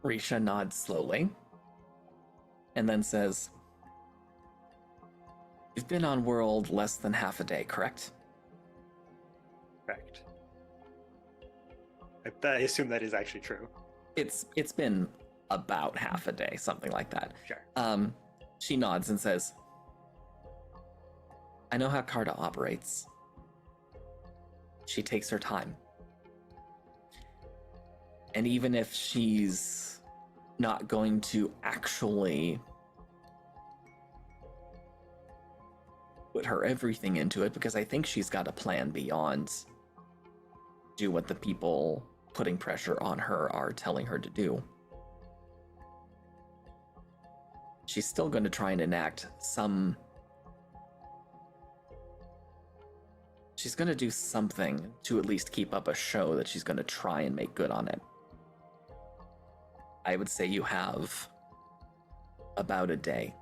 C: Risha nods slowly and then says, You've been on world less than half a day, correct?
B: Correct. I assume that is actually true.
C: It's been about half a day, something like that.
B: Sure.
C: She nods and says, I know how Carta operates. She takes her time. And even if she's not going to actually put her everything into it, because I think she's got a plan beyond do what the people putting pressure on her are telling her to do. She's still going to try and enact some... She's going to do something to at least keep up a show that she's going to try and make good on it. I would say you have about a day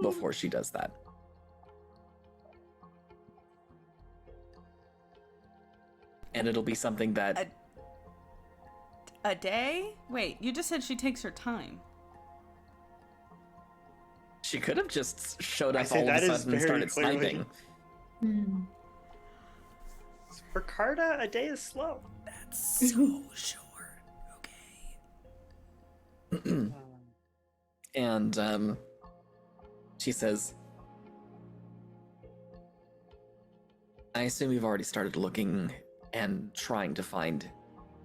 C: before she does that. And it'll be something that...
A: A day? Wait, you just said she takes her time.
C: She could have just showed
B: I
C: up
B: say
C: all of
B: that
C: a
B: is
C: sudden and
B: very
C: started
B: clearly-
C: sniping.
B: For Carta, a day is slow.
A: That's so short. Okay.
C: And she says, I assume you've already started looking and trying to find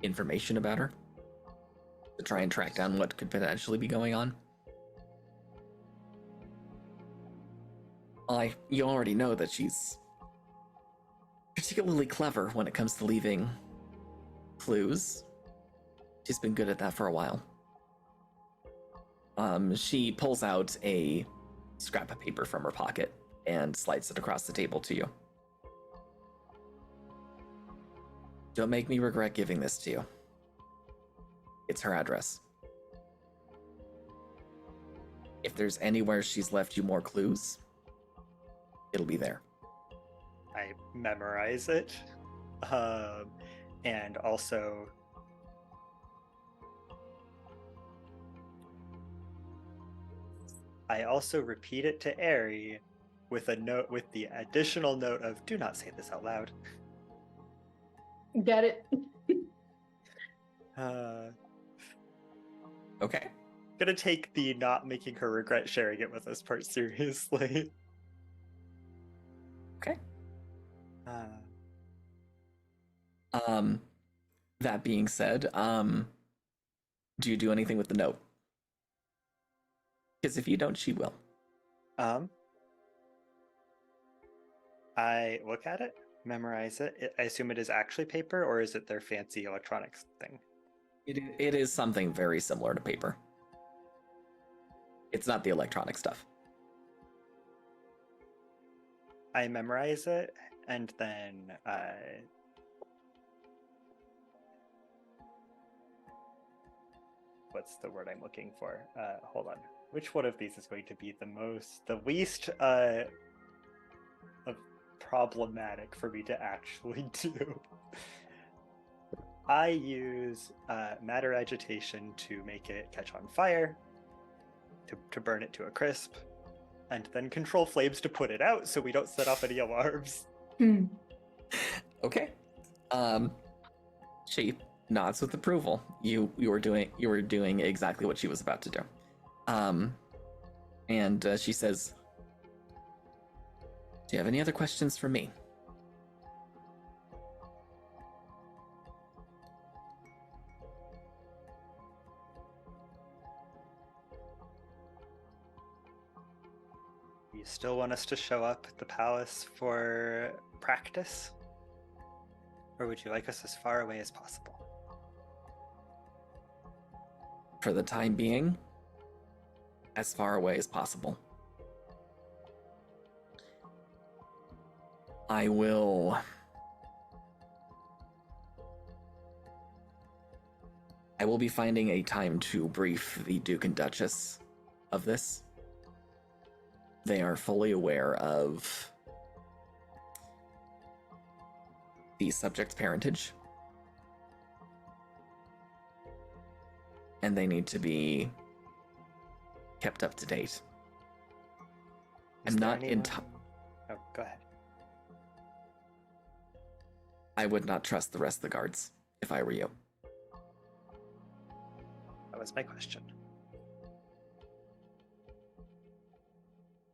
C: information about her to try and track down what could potentially be going on. You already know that she's particularly clever when it comes to leaving clues. She's been good at that for a while. She pulls out a scrap of paper from her pocket and slides it across the table to you. Don't make me regret giving this to you. It's her address. If there's anywhere she's left you more clues, it'll be there.
B: I memorize it. And also... I also repeat it to Ari with a note, with the additional note of, do not say this out loud.
D: Get it?
C: Okay.
B: Gonna take the not making her regret sharing it with us part seriously.
C: Okay.
B: Uh,
C: That being said, do you do anything with the note? Because if you don't, she will.
B: I look at it, memorize it. I assume it is actually paper, or is it their fancy electronics thing?
C: It is something very similar to paper. It's not the electronic stuff.
B: I memorize it, and then what's the word I'm looking for? Hold on. Which one of these is going to be the least problematic for me to actually do? I use matter agitation to make it catch on fire, to burn it to a crisp, and then control flames to put it out so we don't set off any alarms.
C: Okay. She nods with approval. You were doing exactly what she was about to do. And she says, do you have any other questions for me?
B: You still want us to show up at the palace for practice? Or would you like us as far away as possible?
C: For the time being, as far away as possible. I will be finding a time to brief the Duke and Duchess of this. They are fully aware of the subject's parentage, and they need to be kept up to date.
B: Is
C: I'm
B: there
C: not
B: anyone-
C: in.
B: Oh, go ahead.
C: I would not trust the rest of the guards if I were you.
B: That was my question.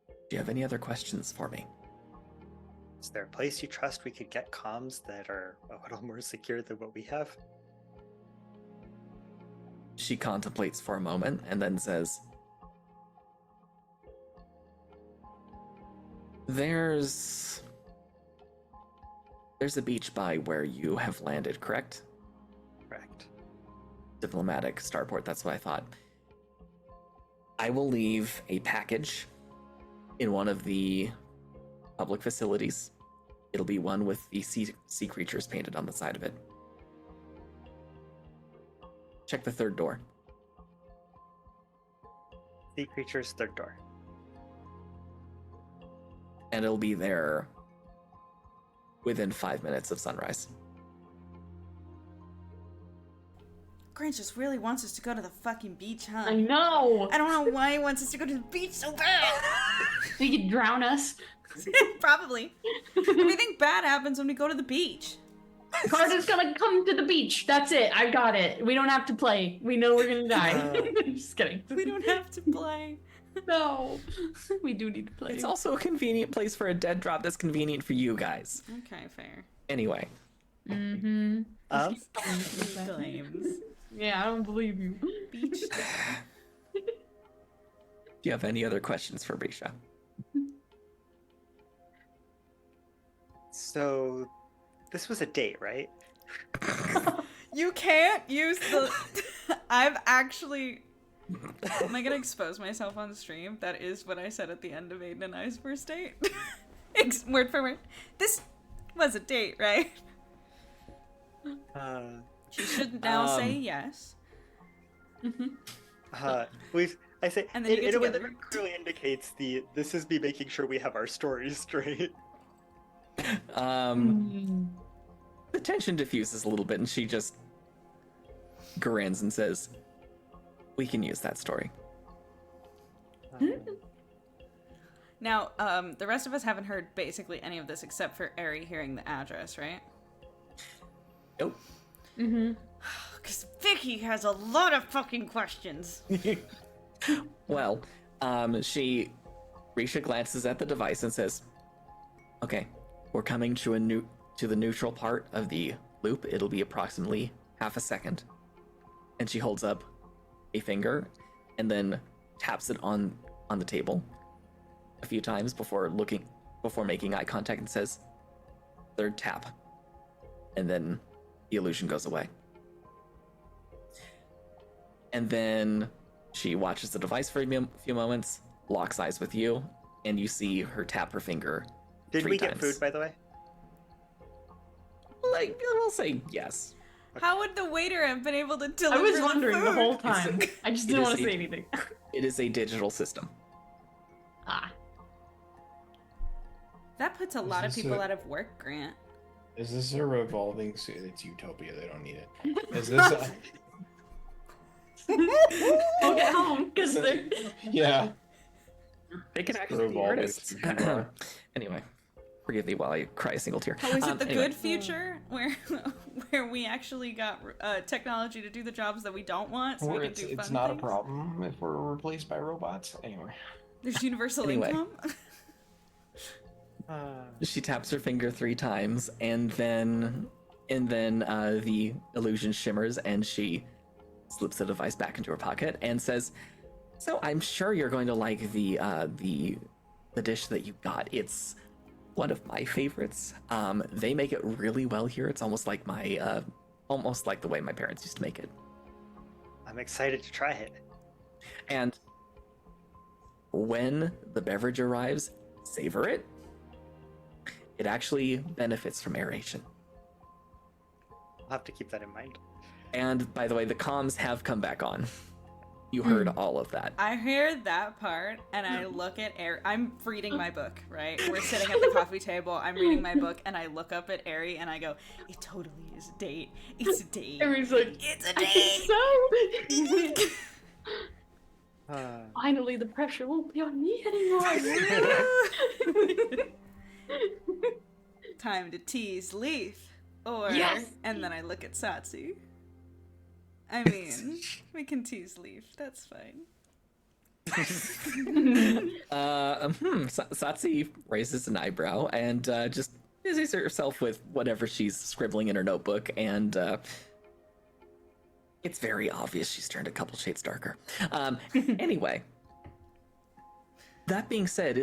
C: Do you have any other questions for me?
B: Is there a place you trust we could get comms that are a little more secure than what we have?
C: She contemplates for a moment and then says, There's a beach by where you have landed, correct?
B: Correct.
C: Diplomatic starport, that's what I thought. I will leave a package in one of the public facilities. It'll be one with the sea creatures painted on the side of it. Check the third door.
B: Sea creatures, third door.
C: And it'll be there within 5 minutes of sunrise.
A: Grant just really wants us to go to the fucking beach, huh?
D: I know.
A: I don't know why he wants us to go to the beach so bad.
D: So you could drown us.
A: Probably. Everything bad happens when we go to the beach.
D: Carter's gonna come to the beach. That's it. I got it. We don't have to play. We know we're gonna die. Just kidding.
A: We don't have to play.
D: No. We do need to play.
C: It's also a convenient place for a dead drop that's convenient for you guys.
A: Okay, fair.
C: Anyway,
D: Mm-hmm.
A: Claims.
D: Yeah, I don't believe you.
A: Beach.
C: do you have any other questions for Brisha?
B: So, this was a date, right?
A: You can't use the... I've actually... Am I gonna expose myself on stream? That is what I said at the end of Aiden and I's first date. Word for word. This was a date, right? She should now say yes.
B: I say
A: And then you get
B: in a way
A: together.
B: that clearly indicates this is me making sure we have our stories straight.
C: The tension diffuses a little bit, and she just grins and says, "We can use that story."
A: Now, the rest of us haven't heard basically any of this except for Ari hearing the address, right?
C: Nope.
D: Mm-hmm.
A: Because Vicky has a lot of fucking questions.
C: Well, Risha glances at the device and says, "Okay, we're coming to the neutral part of the loop. It'll be approximately half a second." And she holds up a finger and then taps it on the table a few times before making eye contact and says, "Third tap." And then the illusion goes away. And then she watches the device for a few moments, locks eyes with you, and you see her tap her finger
B: Did
C: 3
B: we
C: times.
B: get food, by the way?
C: Like, we'll say yes.
A: How would the waiter have been able to deliver
D: I was
A: the
D: wondering the
A: food?
D: whole time. I just didn't
C: It
D: want
C: is
D: to
C: a-
D: say anything.
C: It is a digital system.
D: Ah.
A: That puts a
E: Is
A: lot of
E: this
A: people
E: a-
A: out of work, Grant.
E: Is this a revolving? It's Utopia. They don't need it. Is this?
D: We'll get home because they're.
E: Yeah.
C: They can actually be
E: Revolving
C: artists.
E: future.
C: Anyway, forgive me while I cry a single tear.
A: Oh, is it the
C: Anyway.
A: good future where we actually got technology to do the jobs that we don't want, so
E: Or
A: we can do fun
E: it's not
A: things?
E: a problem if we're replaced by robots. Anyway.
A: There's universal
C: Anyway.
A: income.
C: She taps her finger 3 times, and then the illusion shimmers, and she slips the device back into her pocket and says, "So I'm sure you're going to like the dish that you got. It's one of my favorites. They make it really well here. It's almost like almost like the way my parents used to make it.
B: I'm excited to try it.
C: And when the beverage arrives, savor it. It actually benefits from aeration.
B: I'll have to keep that in mind.
C: And by the way, the comms have come back on. You heard all of that.
A: I hear that part, and I look at Ari. I'm reading my book, right? We're sitting at the coffee table. I'm reading my book, and I look up at Ari, and I go, "It totally is a date. It's a date.
D: Everyone's like,
A: It's a
D: I
A: date."
D: think so. Finally, the pressure won't be on me anymore.
A: Time to tease Leaf. Or,
D: Yes!
A: and then I look at Satsi. I mean, we can tease Leaf. That's fine.
C: Satsi raises an eyebrow and just busies herself with whatever she's scribbling in her notebook, and it's very obvious she's turned a couple shades darker. Anyway, that being said,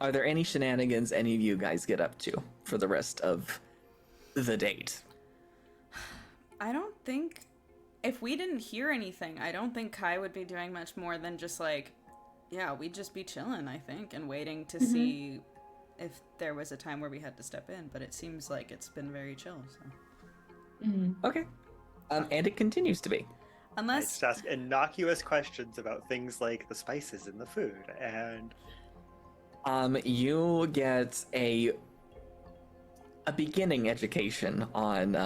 C: are there any shenanigans any of you guys get up to for the rest of the date?
A: I don't think, if we didn't hear anything, I don't think Kai would be doing much more than just like, yeah, we'd just be chilling, I think, and waiting to see if there was a time where we had to step in, but it seems like it's been very chill, so.
C: Okay. And it continues to be.
B: I
A: Unless,
B: just ask innocuous questions about things like the spices in the food, and
C: you get a beginning education on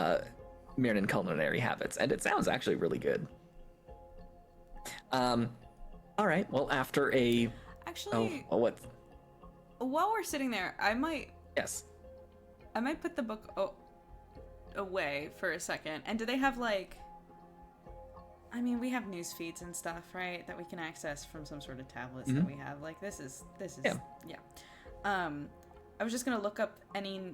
C: Mirnan culinary habits, and it sounds actually really good. All right. Well, after a
A: actually,
C: what?
A: while we're sitting there, I might
C: Yes.
A: put the book away for a second. And do they have like, I mean, we have news feeds and stuff, right, that we can access from some sort of tablets that we have. Like this is yeah. I was just gonna look up any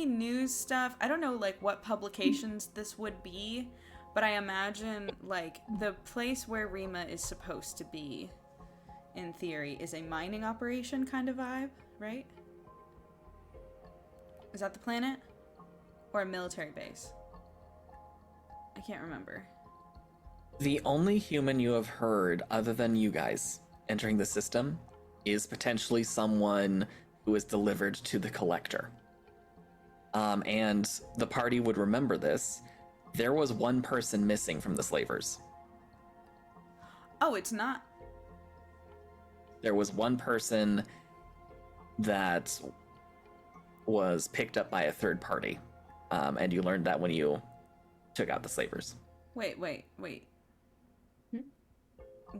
A: news stuff. I don't know like what publications this would be, but I imagine like the place where Rima is supposed to be, in theory, is a mining operation kind of vibe, right? Is that the planet? Or a military base? I can't remember.
C: The only human you have heard, other than you guys entering the system, is potentially someone who is delivered to the collector. And the party would remember this. There was one person missing from the slavers.
A: Oh, it's not.
C: There was one person that was picked up by a third party. And you learned that when you took out the slavers.
A: Wait.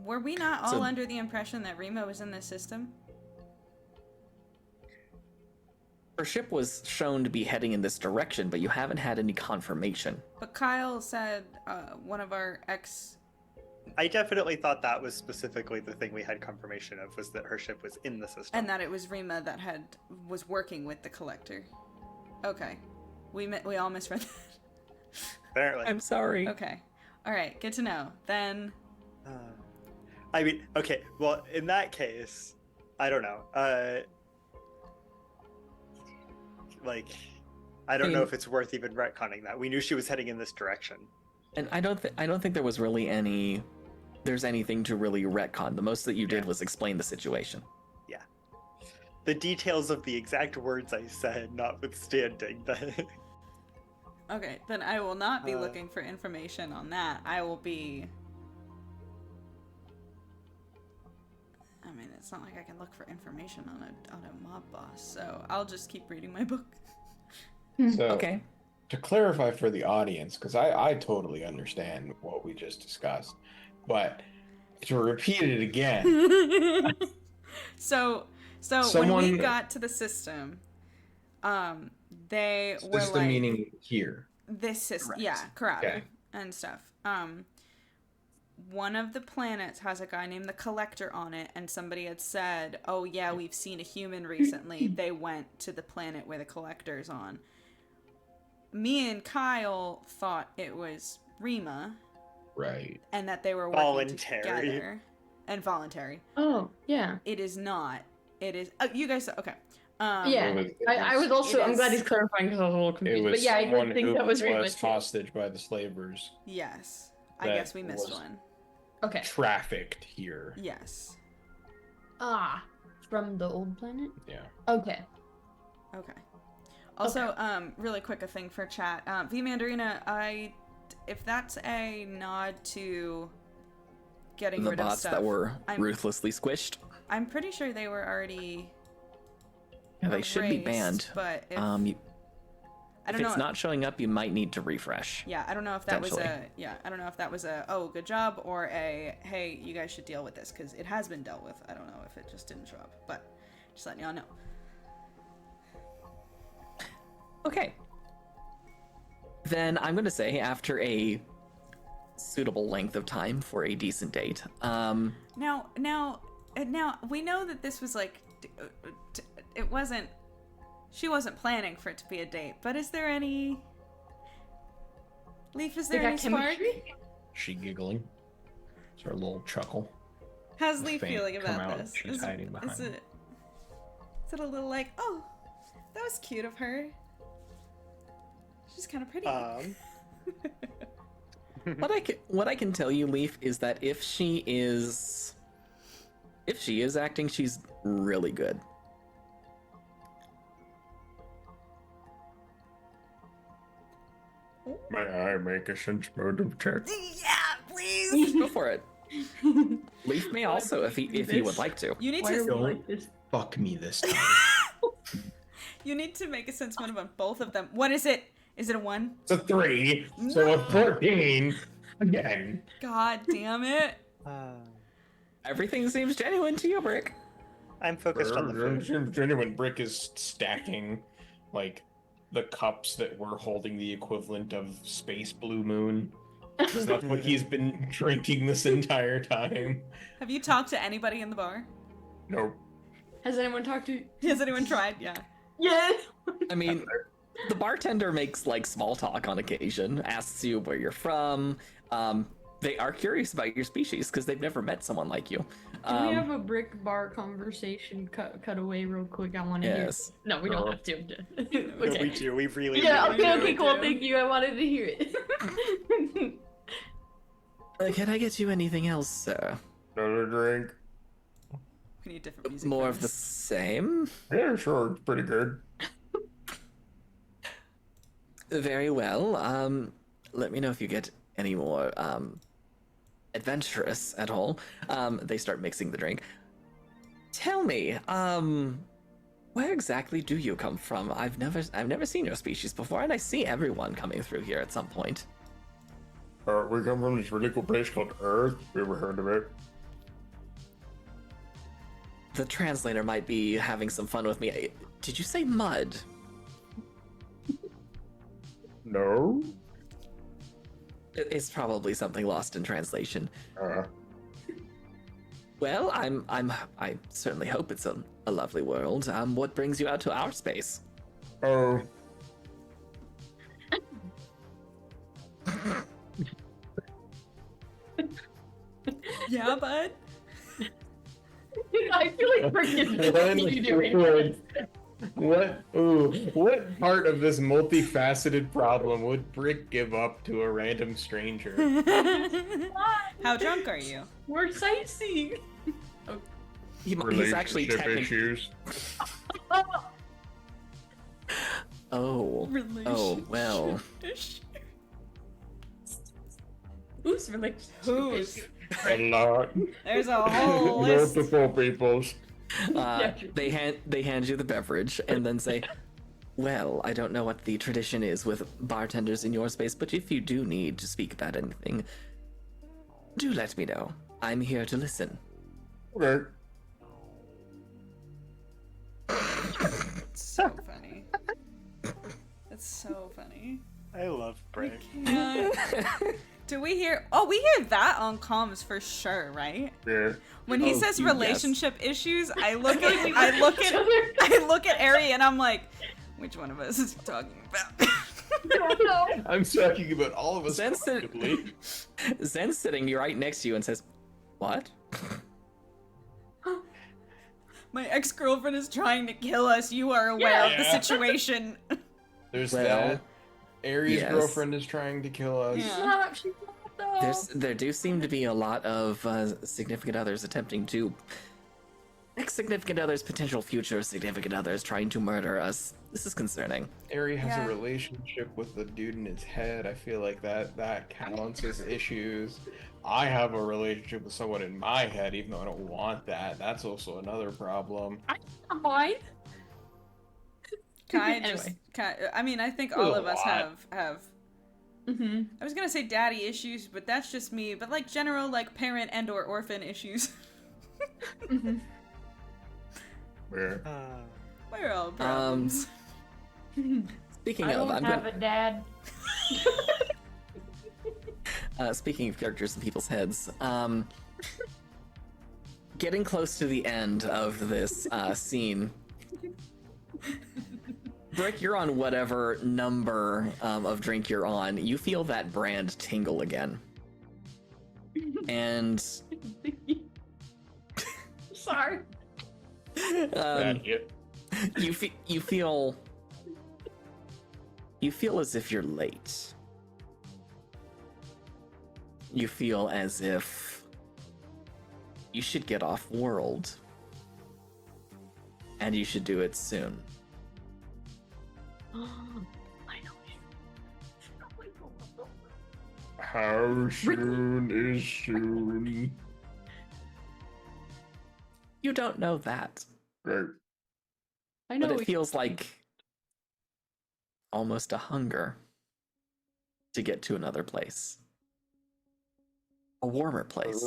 A: Were we not all
C: So-
A: under the impression that Rima was in this system?
C: Her ship was shown to be heading in this direction, but you haven't had any confirmation.
A: But Kyle said one of our
B: I definitely thought that was specifically the thing we had confirmation of, was that her ship was in the system.
A: and that it was Rima that was working with the collector. Okay. We all misread that.
B: Apparently.
C: I'm sorry.
A: Okay. All right, good to know. Then
B: I mean, okay, well, in that case, I don't know. Like, I don't know if it's worth even retconning that. We knew she was heading in this direction.
C: And I don't think there was really there's anything to really retcon. The most that you did was explain the situation.
B: Yeah. The details of the exact words I said notwithstanding that.
A: okay, then I will not be looking for information on that. I will be. I mean, it's not like I can look for information on a mob boss, so I'll just keep reading my book.
E: So,
C: Okay.
E: to clarify for the audience, because I totally understand what we just discussed, but to repeat it again,
A: So when we
E: Someone-
A: got to the system, they were
E: system
A: like
E: meaning here.
A: this system,
E: Correct.
A: yeah, correct,
E: Okay.
A: and stuff. One of the planets has a guy named the Collector on it, and somebody had said, "Oh yeah, we've seen a human recently." They went to the planet where the Collector's on. Me and Kyle thought it was Rima,
E: Right.
A: and that they were working
B: Voluntary.
A: together. And voluntary.
D: Oh, yeah.
A: It is not. It is. You guys. Okay.
D: Yeah.
E: It
D: I was also,
A: it
D: I'm glad
A: is-
D: he's clarifying because I was a little
E: It
D: confused.
E: was
D: But yeah, I
E: someone
D: did think
E: who
D: that was
E: was
D: Rima too.
E: hostage by the slavers,
A: Yes. I
E: That
A: guess we missed
E: was-
A: one.
D: Okay.
E: trafficked here.
A: Yes.
D: Ah, from the old planet?
E: Yeah.
D: Okay.
A: Okay. Also, really quick, a thing for chat. V Mandarina, if that's a nod to getting
C: The
A: rid of
C: bots
A: stuff,
C: that were
A: I'm-
C: ruthlessly squished.
A: I'm pretty sure they were already.
C: Yeah, they should be
A: erased,
C: banned.
A: But if, I
C: If
A: don't
C: it's
A: know.
C: not showing up, you might need to refresh.
A: Yeah, I don't know if that was
C: Potentially.
A: I don't know if that was oh, good job, or hey, you guys should deal with this, because it has been dealt with. I don't know if it just didn't show up, but just letting y'all know.
C: Okay. Then I'm going to say, after a suitable length of time for a decent date,
A: Now, we know that this was like, it wasn't, she wasn't planning for it to be a date, but is there any, Leaf, is
D: They
A: there
D: got
A: any spark?
D: chemistry?
E: She giggling. It's her little chuckle.
A: How's
E: The
A: Leaf
E: fan
A: feeling
E: come
A: about
E: out,
A: this?
E: she's hiding behind.
A: Is it a little like, oh, that was cute of her. She's kind of pretty.
C: what I can tell you, Leaf, is that if she is acting, she's really good.
E: May I make a sense motive check?
A: Yeah, please.
C: Go for it. Leaf may also, if he would like to.
A: You need
D: Why are we
A: to
D: like this?
E: Fuck me this time.
A: make a sense motive on both of them. What is it? Is it a 1?
E: It's a 3, so a 14. Again.
A: God damn it.
C: Everything seems genuine to you, Brick.
B: I'm focused on the food.
E: Genuine. Brick is stacking, like, the cups that were holding the equivalent of Space Blue Moon. 'Cause that's what he's been drinking this entire time.
A: Have you talked to anybody in the bar?
E: Nope.
D: Has anyone talked to?
A: Has anyone tried? Yeah.
D: Yeah.
C: I mean, the bartender makes like small talk on occasion, asks you where you're from. They are curious about your species because they've never met someone like you.
D: Can we have a brick bar conversation cut away real quick? I want to
C: Yes.
D: hear. No, we don't have to.
B: No, we
D: Okay.
B: do. We really
D: Yeah.
B: really
D: Okay.
B: do.
D: Okay. Cool. Thank you. I wanted to hear it.
C: Can I get you anything else, sir?
E: Another drink?
A: We need different music.
C: More
A: for
C: of the
A: this.
C: same?
E: Yeah, sure. It's pretty good.
C: Very well. Let me know if you get any more adventurous at all. They start mixing the drink. Tell me, where exactly do you come from? I've never seen your species before, and I see everyone coming through here at some point.
E: We come from this really cool place called Earth. You ever heard of it?
C: The translator might be having some fun with me. Did you say mud?
E: No.
C: It's probably something lost in translation.
E: Uh,
C: Well, I certainly hope it's a lovely world. What brings you out to our space?
E: oh.
A: Yeah, bud.
D: I feel like we're getting you doing.
E: What part of this multifaceted problem would Brick give up to a random stranger?
A: How drunk are you?
D: We're sightseeing.
C: He's actually technically.
E: issues.
C: Oh. Oh well.
D: Who's relationship?
A: Who's?
E: A lot.
A: There's a whole list.
E: Multiple peoples.
C: They hand you the beverage and then say, "Well, I don't know what the tradition is with bartenders in your space, but if you do need to speak about anything, do let me know. I'm here to listen."
E: Okay.
A: So funny. That's so funny.
B: I love Brick.
A: Do we hear? Oh, we hear that on comms for sure, right?
E: Yeah.
A: When he
C: Oh,
A: says
C: yes.
A: relationship issues, I look at Ari and I'm like, which one of us is he talking about?
E: I'm talking about all of us.
C: Zen's,
E: collectively.
C: Zen's sitting right next to you and says, "What?"
A: My ex-girlfriend is trying to kill us. You are aware of the
E: Yeah.
A: situation.
E: There's
C: Well,
E: that. Aries'
C: yes.
E: girlfriend is trying to kill us.
A: Yeah.
D: Stop, she's not though.
C: There do seem to be a lot of significant others attempting to. Ex-significant others, potential future significant others trying to murder us. This is concerning.
E: Ari has
A: Yeah.
E: a relationship with the dude in his head. I feel like that counts as issues. I have a relationship with someone in my head, even though I don't want that. That's also another problem.
D: I'm fine.
A: Kai
D: Anyway.
A: just I mean, I think
E: A
A: all of us
E: lot.
A: have.
D: Mm-hmm.
A: I was gonna say daddy issues, but that's just me. But like general like parent and/or orphan issues.
D: Mm-hmm.
E: Yeah.
A: We're all
C: Um,
A: problems.
C: Speaking
D: I
C: of,
D: don't
C: I'm
D: have
C: going.
D: a dad.
C: Speaking of characters in people's heads, getting close to the end of this scene. Brick, you're on whatever number of drink you're on. You feel that brand tingle again. And
D: Sorry.
E: Yep.
C: you feel as if you're late. You feel as if you should get off world. And you should do it soon.
D: I know.
E: How soon is soon?
C: You don't know that.
E: Right.
D: I know.
C: But it feels like almost a hunger to get to another place. A warmer place.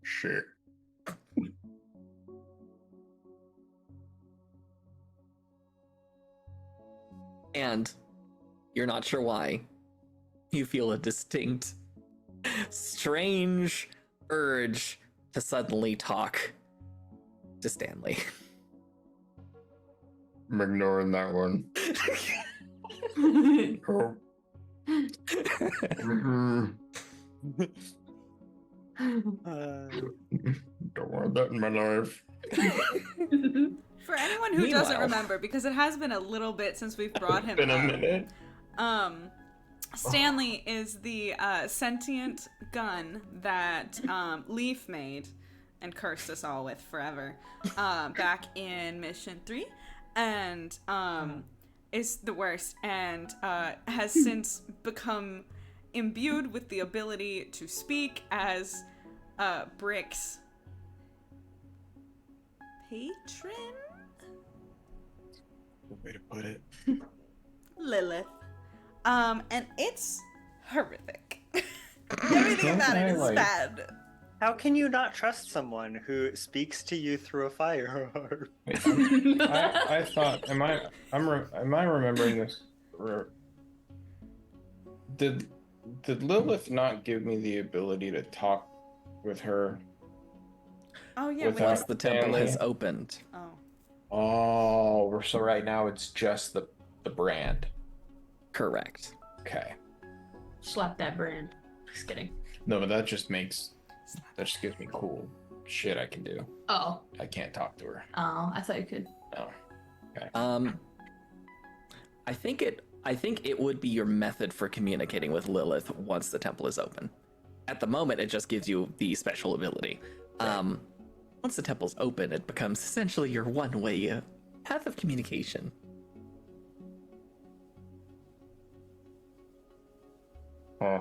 E: Shit.
C: And you're not sure why. You feel a distinct, strange urge to suddenly talk to Stanley.
E: I'm ignoring that one. Oh. Don't want that in my life.
A: For anyone who doesn't
C: Meanwhile-
A: remember, because it has been a little bit since we've brought him
E: Been a
A: up,
E: minute.
A: Stanley is the sentient gun that Leaf made and cursed us all with forever back in Mission 3, and is the worst, and has since become imbued with the ability to speak as Brick's patron?
E: Way to put it.
A: Lilith. And it's horrific. Everything about it is bad.
B: How can you not trust someone who speaks to you through a firearm?
E: Wait, I thought, am I remembering this? Did Lilith not give me the ability to talk with her?
A: Oh yeah,
E: Without-
C: Once the temple
E: Stanley.
C: is opened.
A: oh.
E: Oh, so right now it's just the brand.
C: Correct.
E: Okay.
D: Slap that brand. Just kidding.
E: No, but that just gives me cool shit I can do.
D: Oh.
E: I can't talk to her.
D: Oh, I thought you could.
E: No.
C: I think it would be your method for communicating with Lilith once the temple is open. At the moment, it just gives you the special ability. Once the temple's open, it becomes essentially your one-way path of communication.
E: Huh.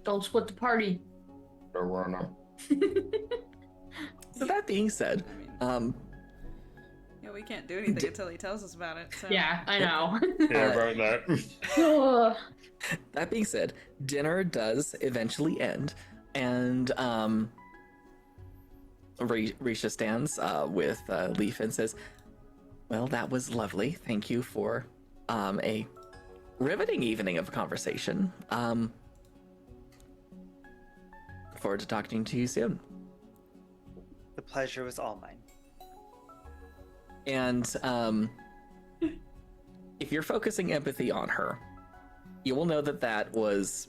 D: Don't split the party.
E: Don't wanna.
C: So that being said,
A: Yeah, we can't do anything until he tells us about it. So.
D: Yeah, I know.
E: Yeah, about that.
D: Ugh.
C: that being said, dinner does eventually end, and Risha stands with Leaf and says, "Well, that was lovely. Thank you for a riveting evening of conversation. Forward to talking to you soon."
B: The pleasure was all mine.
C: And if you're focusing empathy on her, you will know that that was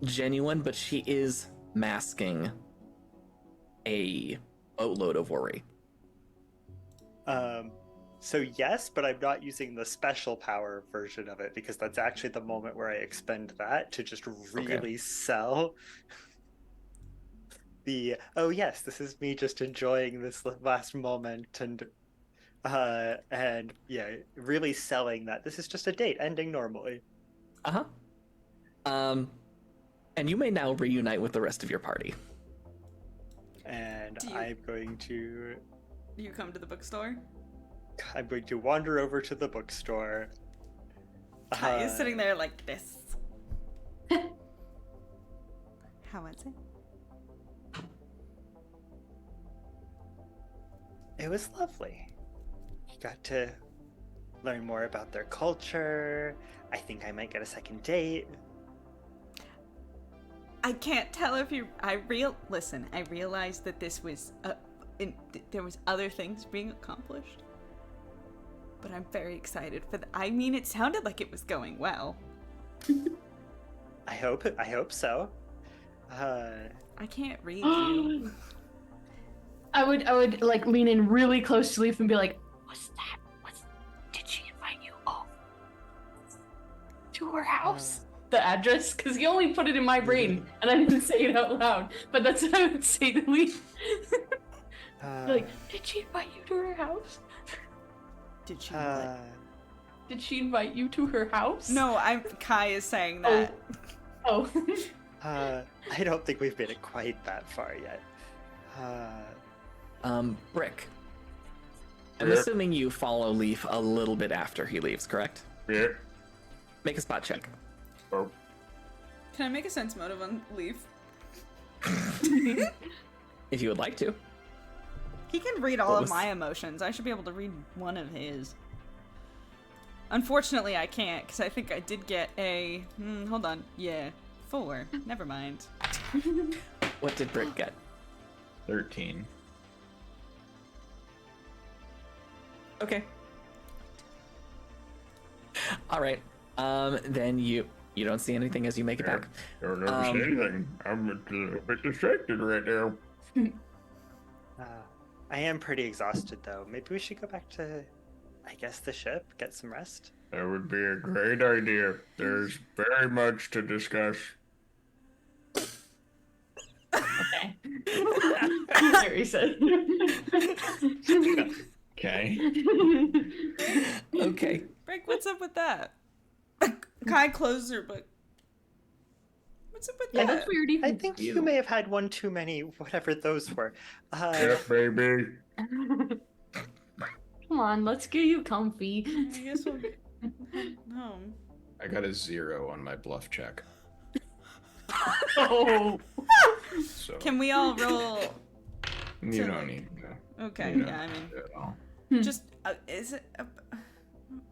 C: genuine, but she is masking a boatload of worry.
B: So yes, but I'm not using the special power version of it because that's actually the moment where I expend that to just really sell the, oh yes, this is me just enjoying this last moment and yeah, really selling that this is just a date ending normally.
C: Uh-huh. And you may now reunite with the rest of your party.
B: And
A: Do you-
B: I'm going to
A: You come to the bookstore.
B: wander over to the bookstore.
A: Kai is sitting there like this. How was it?
B: It was lovely. You got to learn more about their culture. I think I might get a second date.
A: I can't tell if you. Listen. I realized that this was. There was other things being accomplished. But I'm very excited for. I mean, it sounded like it was going well.
B: I hope so.
A: I can't read you.
D: I would like lean in really close to Leaf and be like, did she invite you to her house? The address? Because he only put it in my brain and I didn't say it out loud. But that's what I would say to Leaf. Like, did she invite you to her house?
A: Did she?
D: Did she invite you to her house?
A: No, Kai is saying that.
D: Oh.
B: I don't think we've made it quite that far yet.
C: Brick. I'm
E: Yeah.
C: assuming you follow Leaf a little bit after he leaves, correct?
E: Yeah.
C: Make a spot check.
E: Oh.
A: Can I make a sense motive on Leaf?
C: If you would like to.
A: He can read all
C: What
A: of
C: was-
A: my emotions. I should be able to read one of his. Unfortunately, I can't, because I think I did get a... hold on. Yeah. 4. Never mind.
C: What did Brick get?
E: 13.
C: Okay. All right. Then you don't see anything as you make it back.
E: I don't never see anything. I'm a bit distracted right now.
B: I am pretty exhausted though. Maybe we should go back to, I guess, the ship, get some rest.
E: That would be a great idea. There's very much to discuss.
D: Okay. Harry said.
E: Okay.
C: Okay.
A: Break, what's up with that? Kai closed her book. What's up with
D: Yeah,
A: that?
D: that's weird. Even
B: I think you may have had one too many, whatever those were.
E: Yeah, baby.
D: Come on, let's get you comfy.
A: I guess we'll head home.
E: I got a 0 on my bluff check.
D: Oh.
E: So
A: Can we all roll?
E: you
A: to,
E: don't
A: like-
E: need to.
A: Okay,
E: you
A: yeah, I
E: don't
A: mean,
E: need to at all.
A: just, is it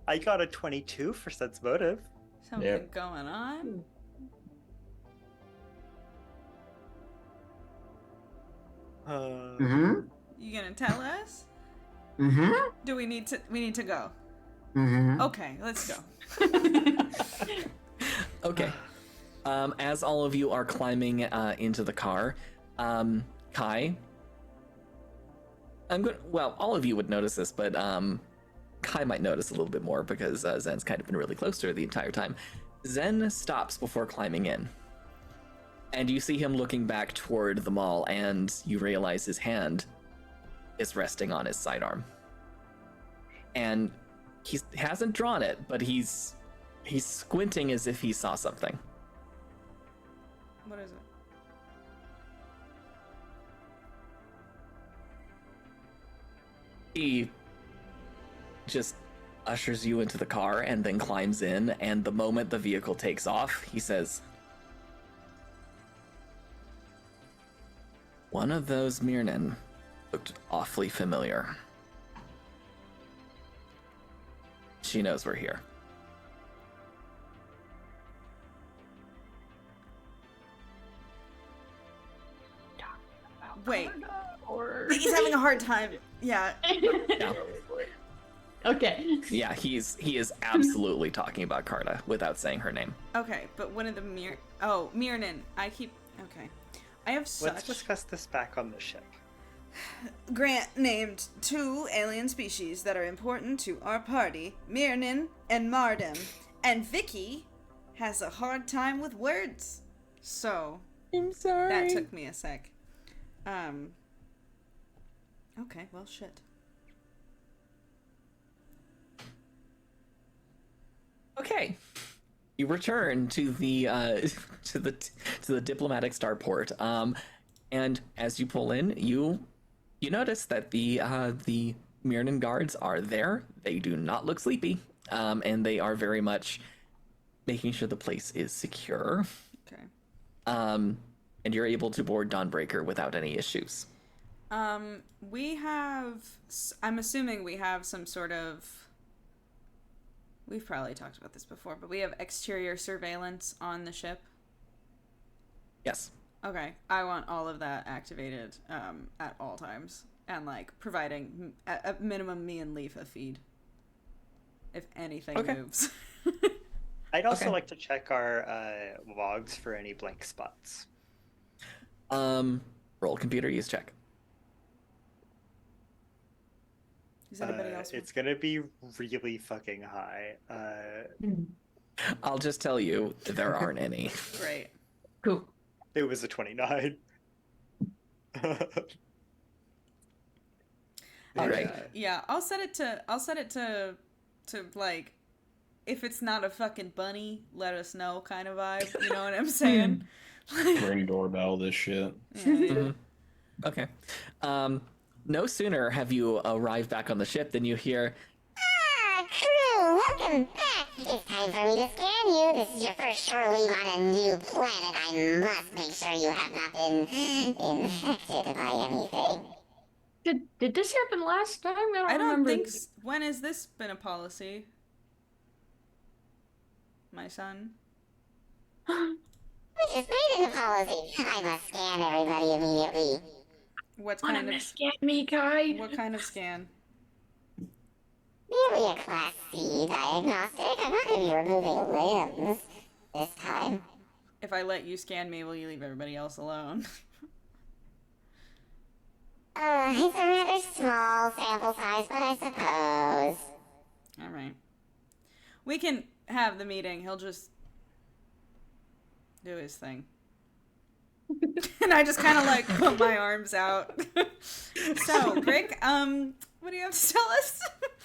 B: I got a 22 for sense motive.
A: something
E: Yep.
A: going on?
E: Mm-hmm.
A: You gonna tell us?
E: Mm-hmm.
A: Do we need to go?
E: Mm-hmm.
A: Okay, let's go.
C: Okay. As all of you are climbing into the car, Kai, all of you would notice this, but Kai might notice a little bit more because Zen's kind of been really close to her the entire time. Zen stops before climbing in. And you see him looking back toward the mall, and you realize his hand is resting on his sidearm. And he hasn't drawn it, but he's squinting as if he saw something.
A: What is it?
C: He just ushers you into the car and then climbs in, and the moment the vehicle takes off, he says, "One of those Mirnan looked awfully familiar. She knows we're here."
A: Wait,
D: Or...
A: he's having a hard time. Yeah.
C: Yeah,
D: Okay.
C: yeah, he is absolutely talking about Carta without saying her name.
A: Okay, but one of the Mirnan. Okay. I have
B: Let's
A: such.
B: discuss this back on the ship.
A: Grant named 2 alien species that are important to our party, Mirnan and Mardem. And Vicky has a hard time with words. So,
C: I'm sorry.
A: that took me a sec. Okay, well, shit.
C: Okay. You return to the to the diplomatic starport, and as you pull in, you notice that the Mirnan guards are there. They do not look sleepy, and they are very much making sure the place is secure.
A: Okay.
C: And you're able to board Dawnbreaker without any issues.
A: We have. I'm assuming we have some sort of. We've probably talked about this before, but we have exterior surveillance on the ship.
C: Yes.
A: Okay, I want all of that activated at all times, and like providing at minimum me and Leaf a feed if anything moves.
B: I'd also
C: Okay.
B: like to check our logs for any blank spots.
C: Roll computer use check.
A: Does anybody else?
B: It's gonna be really fucking high.
C: I'll just tell you, there aren't any.
A: Great.
D: Cool.
B: It was a 29.
C: All right.
A: Yeah, I'll set it to like, if it's not a fucking bunny, let us know kind of vibe. You know what I'm saying?
E: Ring doorbell, this shit.
C: Mhm. Okay. No sooner have you arrived back on the ship than you hear,
F: Crew, welcome back. It's time for me to scan you. This is your first shore leave on a new planet. I must make sure you have not been infected by anything.
D: Did this happen last time?
A: I don't
D: remember.
A: think. When has this been a policy? My son.
F: We just made it a policy. I must scan everybody immediately.
A: What
D: Wanna
A: kind of
D: misget me, guy?
A: what kind of scan?
F: Merely a Class C diagnostic. I'm not going to be removing limbs this time.
A: If I let you scan me, will you leave everybody else alone?
F: It's a rather small sample size, but I suppose.
A: All right. We can have the meeting. He'll just do his thing. And I just kind of like put my arms out. So, Brick, what do you have to tell us?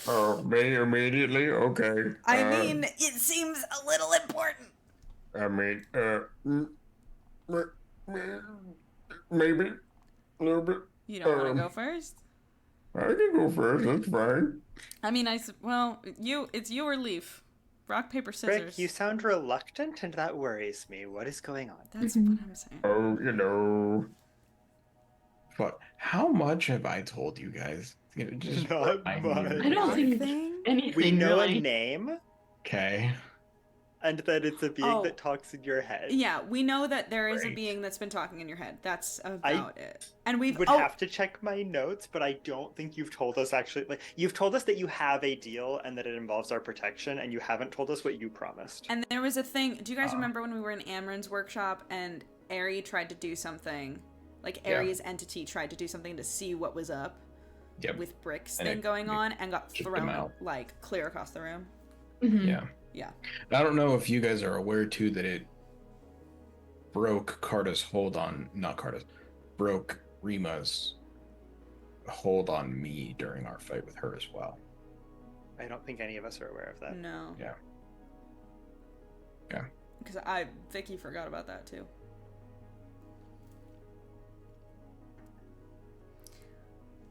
E: Oh, me immediately? Okay.
A: I mean, it seems a little important.
E: I mean, maybe a little bit.
A: You don't want to go first?
E: I can go first. That's fine.
A: I mean, well, it's you or Leaf. Rock, paper, scissors.
B: Rick, you sound reluctant, and that worries me. What is going on?
A: That's what I'm saying.
E: Oh, you know. But how much have I told you guys? Just
B: Not
E: remind me.
B: much.
D: I don't think
A: Thing?
D: anything.
B: We know
D: really.
B: a name,
E: Okay.
B: and that it's a being
A: Oh.
B: that talks in your head.
A: Yeah, we know that there is a
E: Great.
A: being that's been talking in your head. That's about it. And
B: I
A: we've
B: would have to check my notes, but I don't think you've told us actually. Like, you've told us that you have a deal and that it involves our protection, and you haven't told us what you promised.
A: And there was a thing. Do you guys remember when we were in Amron's workshop and Ari tried to do something? Like
E: Yeah.
A: Ari's entity tried to do something to see what was up
E: Yep.
A: with Brick's
E: And
A: thing
E: it
A: going on and got
E: kicked him
A: thrown
E: out.
A: like clear across the room.
D: Mhm.
E: Yeah.
A: Yeah.
E: I don't know if you guys are aware too that it broke Carta's hold on, not Carta's, broke Rima's hold on me during our fight with her as well.
B: I don't think any of us are aware of that.
A: No.
E: Yeah. Yeah.
A: Because Vicky forgot about that too.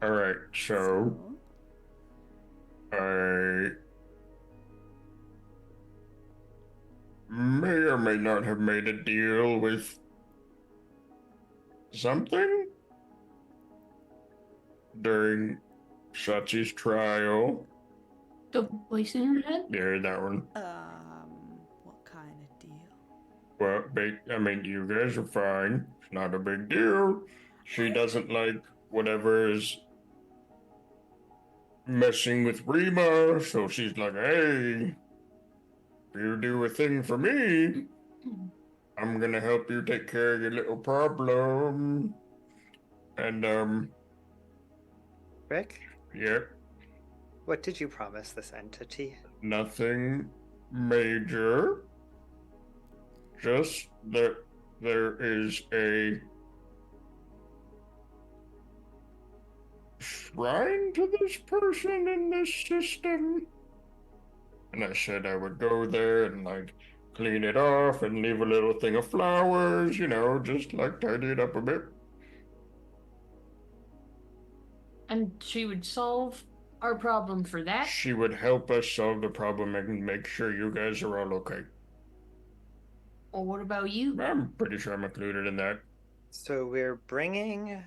E: All right, so I may or may not have made a deal with something during Sachi's trial.
D: The voice in your head?
E: Yeah, that one.
A: What kind of deal?
E: Well, I mean, you guys are fine. It's not a big deal. She doesn't like whatever is messing with Rima, so she's like, hey, if you do a thing for me, I'm gonna help you take care of your little problem. And,
B: Rick,
E: yep,
B: what did you promise this entity?
E: nothing major. Just that there is a shrine to this person in this system. And I said I would go there and like clean it off and leave a little thing of flowers, just like tidy it up a bit.
D: And she would solve our problem for that.
E: She would help us solve the problem and make sure you guys are all okay.
D: Or what about you?
E: I'm pretty sure I'm included in that.
B: So we're bringing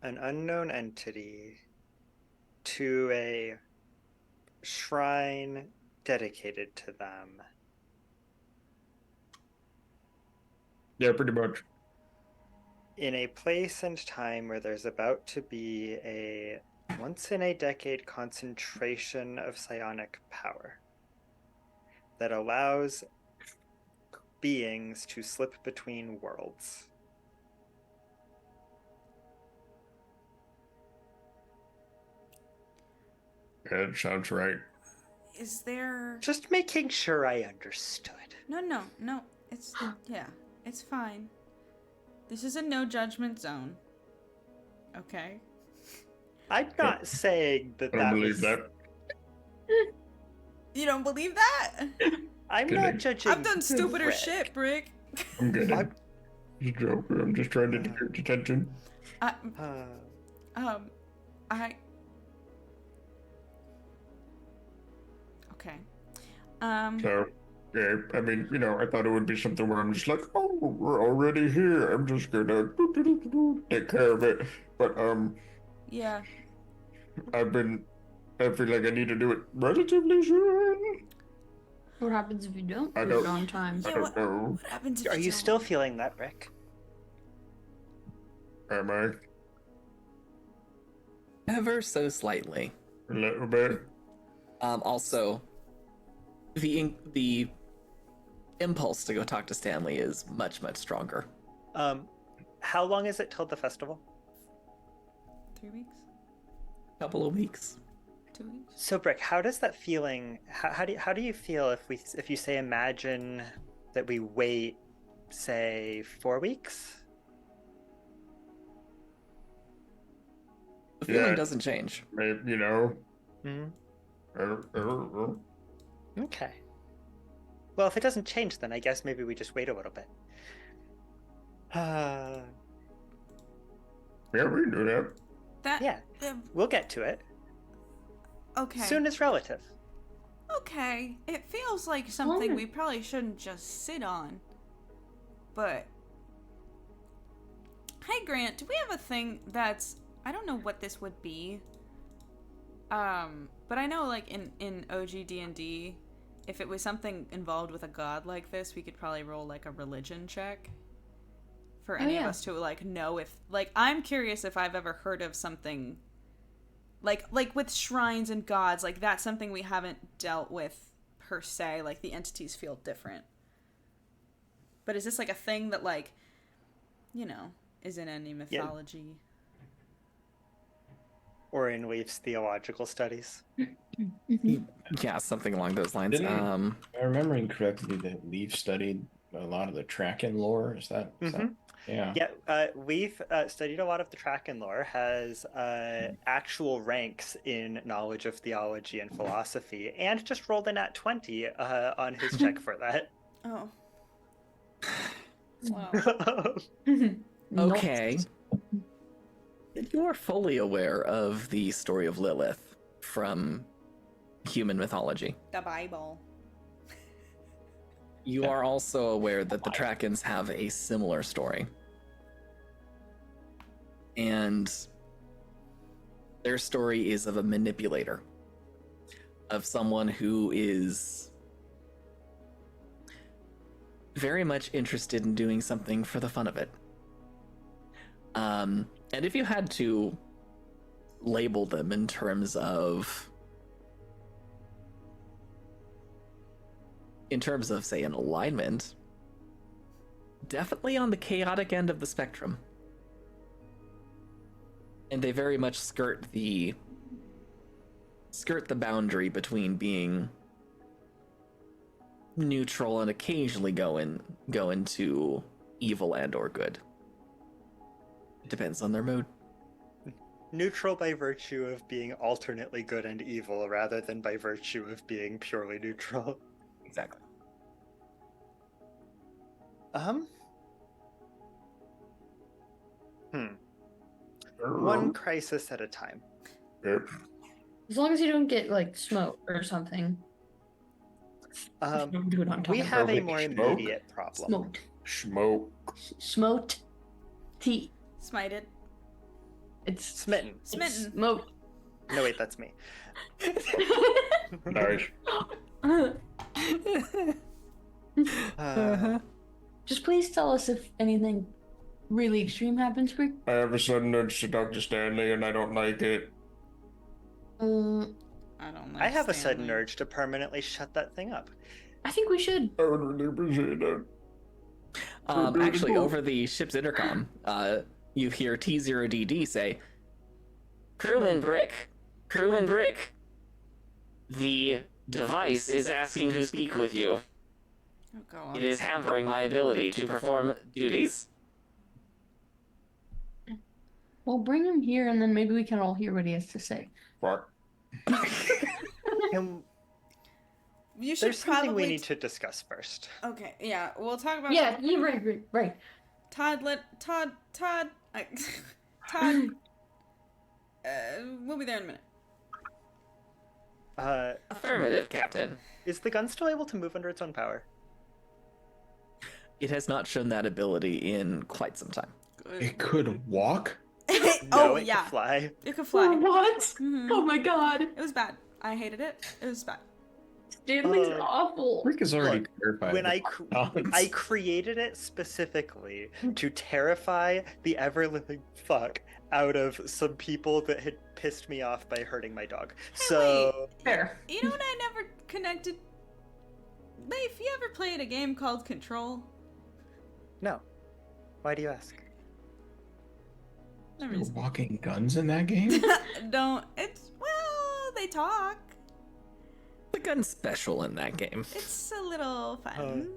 B: an unknown entity to a shrine dedicated to them.
E: Yeah, pretty much.
B: In a place and time where there's about to be a once-in-a-decade concentration of psionic power that allows beings to slip between worlds.
E: Yeah, that sounds right.
A: Is there...
B: Just making sure I understood.
A: No. It's... Yeah. It's fine. This is a no judgment zone. Okay?
B: I'm not saying that
E: I don't
B: that
E: believe
B: was...
E: that.
A: You don't believe that?
B: I'm
E: Kidding.
B: not judging.
A: I've done stupider
B: Rick.
A: shit, Brick.
E: I'm kidding.
B: I'm-
E: Just joking. I'm just trying to get your attention.
A: I...
B: Uh,
A: Okay.
E: So, yeah, I mean, I thought it would be something where I'm just like, oh, we're already here. I'm just gonna take care of it. But,
A: Yeah.
E: I feel like I need to do it relatively soon.
D: What happens if you don't
E: I
D: do
E: don't-
D: it on time?
E: I
A: Yeah,
E: don't know.
A: What happens if
B: are you
A: don't?
B: still feeling that, Rick?
E: Am I?
C: Ever so slightly.
E: A little bit.
C: Also, the impulse to go talk to Stanley is much, much stronger.
B: How long is it till the festival?
A: 3 weeks?
C: Couple of weeks.
A: 2 weeks?
B: So, Brick, how does that feeling? How do you feel if you say imagine that we wait, say 4 weeks?
C: The feeling
E: Yeah.
C: doesn't change.
E: Maybe,
B: Hmm.
E: I don't know.
B: Okay. Well, if it doesn't change, then I guess maybe we just wait a little bit.
E: Yeah, we can do that.
A: That...
B: Yeah, we'll get to it.
A: Okay.
B: Soon is relative.
A: Okay. It feels like something
D: Oh.
A: we probably shouldn't just sit on. But... Hey, Grant, do we have a thing that's... I don't know what this would be. But I know, like, in OG D&D, if it was something involved with a god like this, we could probably roll, like, a religion check. For any of
D: yeah.
A: us to, like, know if... Like, I'm curious if I've ever heard of something... Like with shrines and gods, like, that's something we haven't dealt with, per se. Like, the entities feel different. But is this, like, a thing that, like, is in any mythology?
B: Or in Leaf's theological studies.
C: Yeah, something along those lines.
G: Didn't- Am I remembering correctly that Leaf studied a lot of the Traken lore? Is that? Yeah.
B: Yeah, Leaf studied a lot of the Traken lore, has actual ranks in knowledge of theology and philosophy, and just rolled an at 20 on his check for that.
A: Oh. Wow.
C: Okay. You are fully aware of the story of Lilith from human mythology.
A: The Bible.
C: You are also aware that the Trakens have a similar story. And their story is of a manipulator, of someone who is very much interested in doing something for the fun of it. And if you had to label them in terms of, say, an alignment, definitely on the chaotic end of the spectrum. And they very much skirt the boundary between being neutral and occasionally go into evil and or good. It depends on their mood.
B: Neutral by virtue of being alternately good and evil, rather than by virtue of being purely neutral.
C: Exactly.
B: Um. One crisis at a time.
E: Yep.
D: As long as you don't get like smoked or something. Don't do it on top
B: We
D: of
B: have a
E: Probably
B: more
E: smoke.
B: immediate problem.
D: smoked.
E: Smoke.
D: Smoked. Tea.
A: Smited.
D: It's
B: Smitten.
A: Smitten.
D: smoked.
B: No, wait, that's me.
E: Nice.
D: Just please tell us if anything really extreme happens, quick.
E: I have a sudden urge to talk to Stanley, and I don't like it.
A: I don't like
B: I have a sudden
A: Stanley.
B: urge to permanently shut that thing up.
D: I think we should.
E: I would really appreciate that.
C: Actually, over the ship's intercom, you hear T0DD say,
H: Crewman Brick. Crewman Brick. The device is asking to speak with you.
A: Oh, go on.
H: It is hampering my ability to perform duties.
D: Well, bring him here, and then maybe we can all hear what he has to say.
E: Fuck.
B: And
A: You should
B: there's something
A: probably
B: we need to discuss first.
A: Okay, yeah, we'll talk about.
D: Yeah, you're right.
A: Todd. Todd. We'll be there in a minute.
H: Affirmative, Captain.
B: Is the gun still able to move under its own power?
C: it has not shown that ability in quite some time.
A: Good.
E: It could walk?
A: Oh
B: it
A: yeah,
B: can fly.
A: it could fly.
D: What?
A: Mhm.
D: Oh my god.
A: It was bad. I hated it. It was bad.
D: Stanley's
B: Uh,
D: awful.
E: Rick is already
B: Look,
E: terrified.
B: When
E: of
B: I
E: odds.
B: created it specifically to terrify the ever living fuck out of some people that had pissed me off by hurting my dog. So
D: Fair.
A: You know what I never connected? Leif, you ever played a game called Control?
B: no. Why do you ask?
A: Never
E: There are
A: just-
E: walking guns in that game?
A: Don't. It's well, they talk.
C: The gun's special in that game.
A: It's a little fun.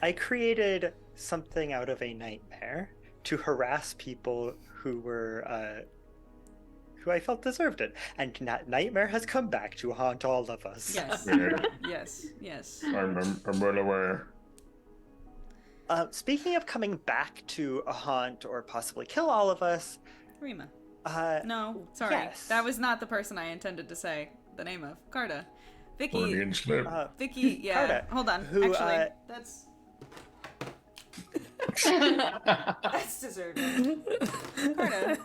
B: I created something out of a nightmare to harass people who were who I felt deserved it, and that nightmare has come back to haunt all of us.
A: Yes.
E: Yeah,
A: Yes.
E: I'm well aware.
B: Speaking of coming back to haunt or possibly kill all of us,
A: Rima.
B: uh,
A: No, sorry.
B: yes.
A: That was not the person I intended to say the name of. Carta. Vicky.
E: Freudian slip.
A: Vicky, yeah.
B: Carta,
A: Hold on.
B: who,
A: Actually, that's deserving. Carta.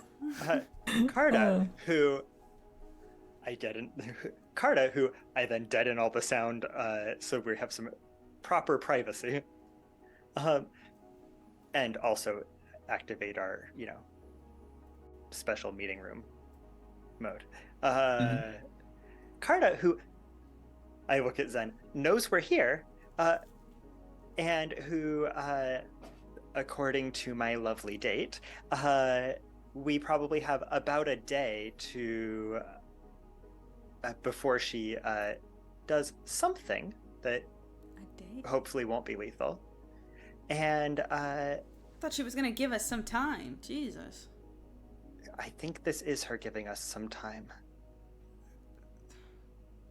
B: Carta, who I didn't. Carta, who I then deaden all the sound, so we have some proper privacy, and also activate our, special meeting room mode. Carta, who I look at Zen, knows we're here, and who, according to my lovely date, we probably have about a day to before she does something that
A: A date?
B: hopefully won't be lethal. And
A: I thought she was gonna give us some time. Jesus.
B: I think this is her giving us some time.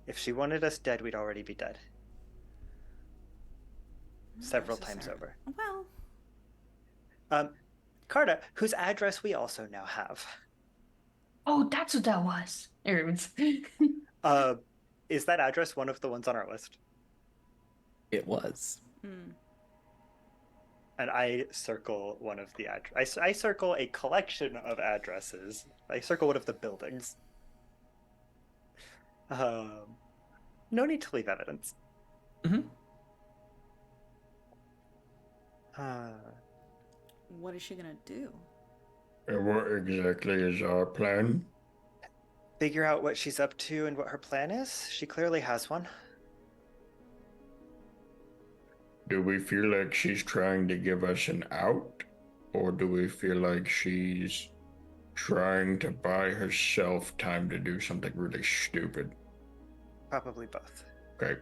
B: If she wanted us dead, we'd already be dead. Several times
A: Necessary.
B: over.
A: Well,
B: Carta, whose address we also now have.
D: Oh, that's what that was. There it was.
B: Is that address one of the ones on our list?
C: It was.
B: And I circle one of the I circle a collection of addresses. I circle one of the buildings. No need to leave evidence.
C: Mm-hmm.
A: what is she gonna do?
E: And what exactly is our plan?
B: Figure out what she's up to and what her plan is. She clearly has one.
E: Do we feel like she's trying to give us an out? Or do we feel like she's trying to buy herself time to do something really stupid?
B: Probably both.
E: Okay.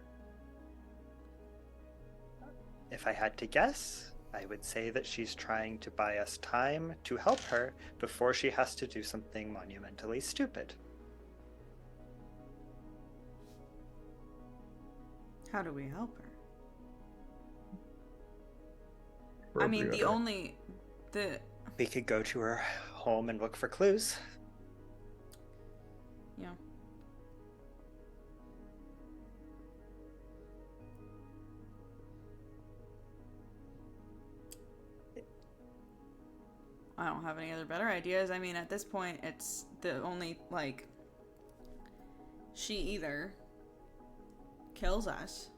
B: If I had to guess, I would say that she's trying to buy us time to help her before she has to do something monumentally stupid.
A: How do we help her? I mean, the
B: We could go to her home and look for clues.
A: yeah. I don't have any other better ideas. I mean, at this point, it's the only, like, she either kills us.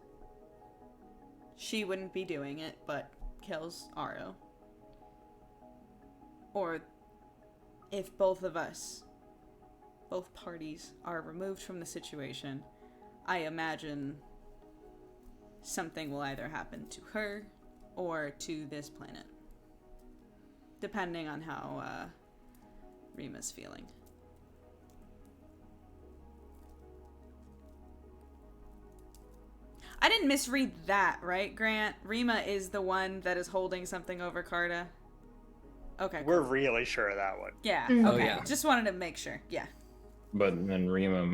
A: She wouldn't be doing it, but kills Aro. Or if both parties are removed from the situation, I imagine something will either happen to her or to this planet. Depending on how Rima's feeling. I didn't misread that, right, Grant? Rima is the one that is holding something over Carta. Okay.
B: We're really sure of that one.
A: Yeah.
D: Mhm.
A: Okay.
C: Oh, yeah.
A: Just wanted to make sure. Yeah.
G: But then Rima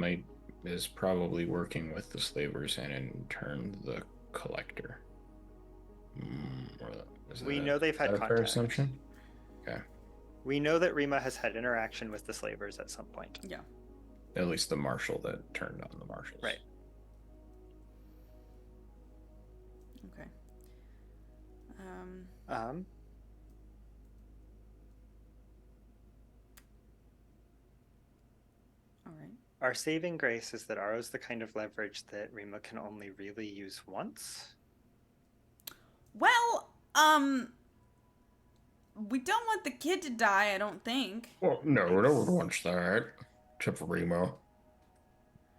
G: is probably working with the slavers and in turn the collector.
B: We know they've had
G: a fair
B: contact.
G: assumption? Okay.
B: We know that Rima has had interaction with the slavers at some point.
A: Yeah.
G: At least the marshal that turned on the marshals.
B: Right.
A: Okay. All right.
B: Our saving grace is that Aro's the kind of leverage that Rima can only really use once.
A: Well, we don't want the kid to die, I don't think.
E: Well, no one wants that. Except for Remo.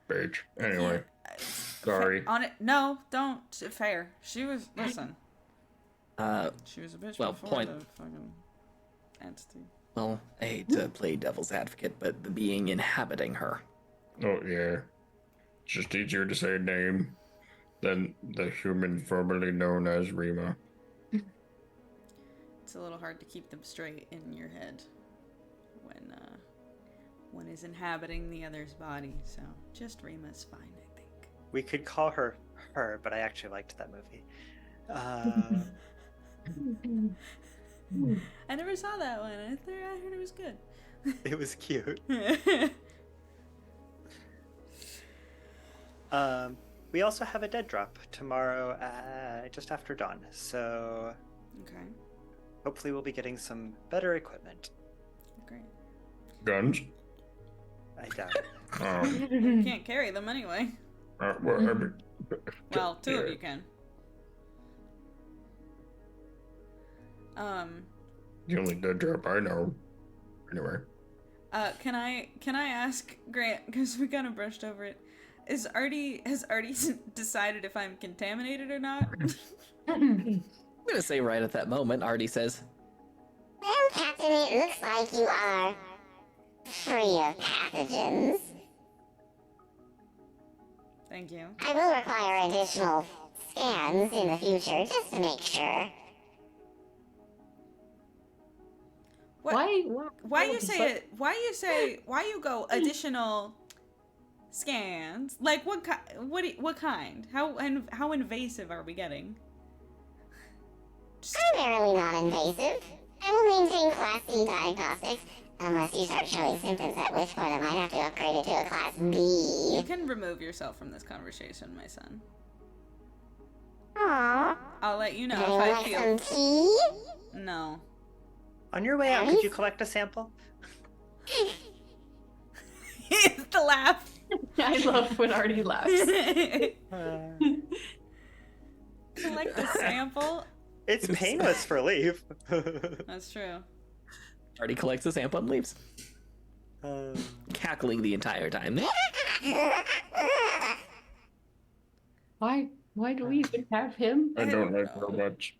E: Bitch. Anyway. Sorry.
A: On it. No, don't. Fair. She was. Listen.
C: Uh,
A: She was a bitch
C: well,
A: before
C: point-
A: the fucking entity.
C: well, I hate to play devil's advocate, but the being inhabiting her.
E: Oh, yeah. It's just easier to say a name than the human formerly known as Rima.
A: It's a little hard to keep them straight in your head when one is inhabiting the other's body. So just Rima's fine, I think.
B: We could call her, but I actually liked that movie.
A: I never saw that one. I heard it was good.
B: It was cute. We also have a dead drop tomorrow, just after dawn. So
A: Okay.
B: hopefully we'll be getting some better equipment.
A: Great.
E: Guns?
B: I doubt it.
A: You can't carry them anyway.
E: Well, I mean,
A: Well, two of
E: yeah.
A: you can.
E: The only dead drop I know. Anyway.
A: Can I ask Grant, because we kind of brushed over it, has Artie decided if I'm contaminated or not?
C: I'm gonna say right at that moment, Artie says,
F: Well, Captain, it looks like you are free of pathogens.
A: Thank you.
F: I will require additional scans in the future just to make sure.
A: What? Why you go additional scans? Like what kind? How invasive are we getting?
F: Primarily non-invasive. I will maintain Class C diagnostics unless you start showing symptoms, at which point I might have to upgrade it to a Class B.
A: You can remove yourself from this conversation, my son.
F: Aww.
A: I'll let you know
F: Do you
A: if I
F: like
A: feel.
F: some tea?
A: No.
B: On your way out, could you collect a sample?
A: It's the laugh.
D: I love when Artie laughs.
A: Collect a sample.
B: It's painless for leave.
A: That's true.
C: Artie collects a sample and leaves, cackling the entire time.
D: Why do we even have him?
E: I don't like robots.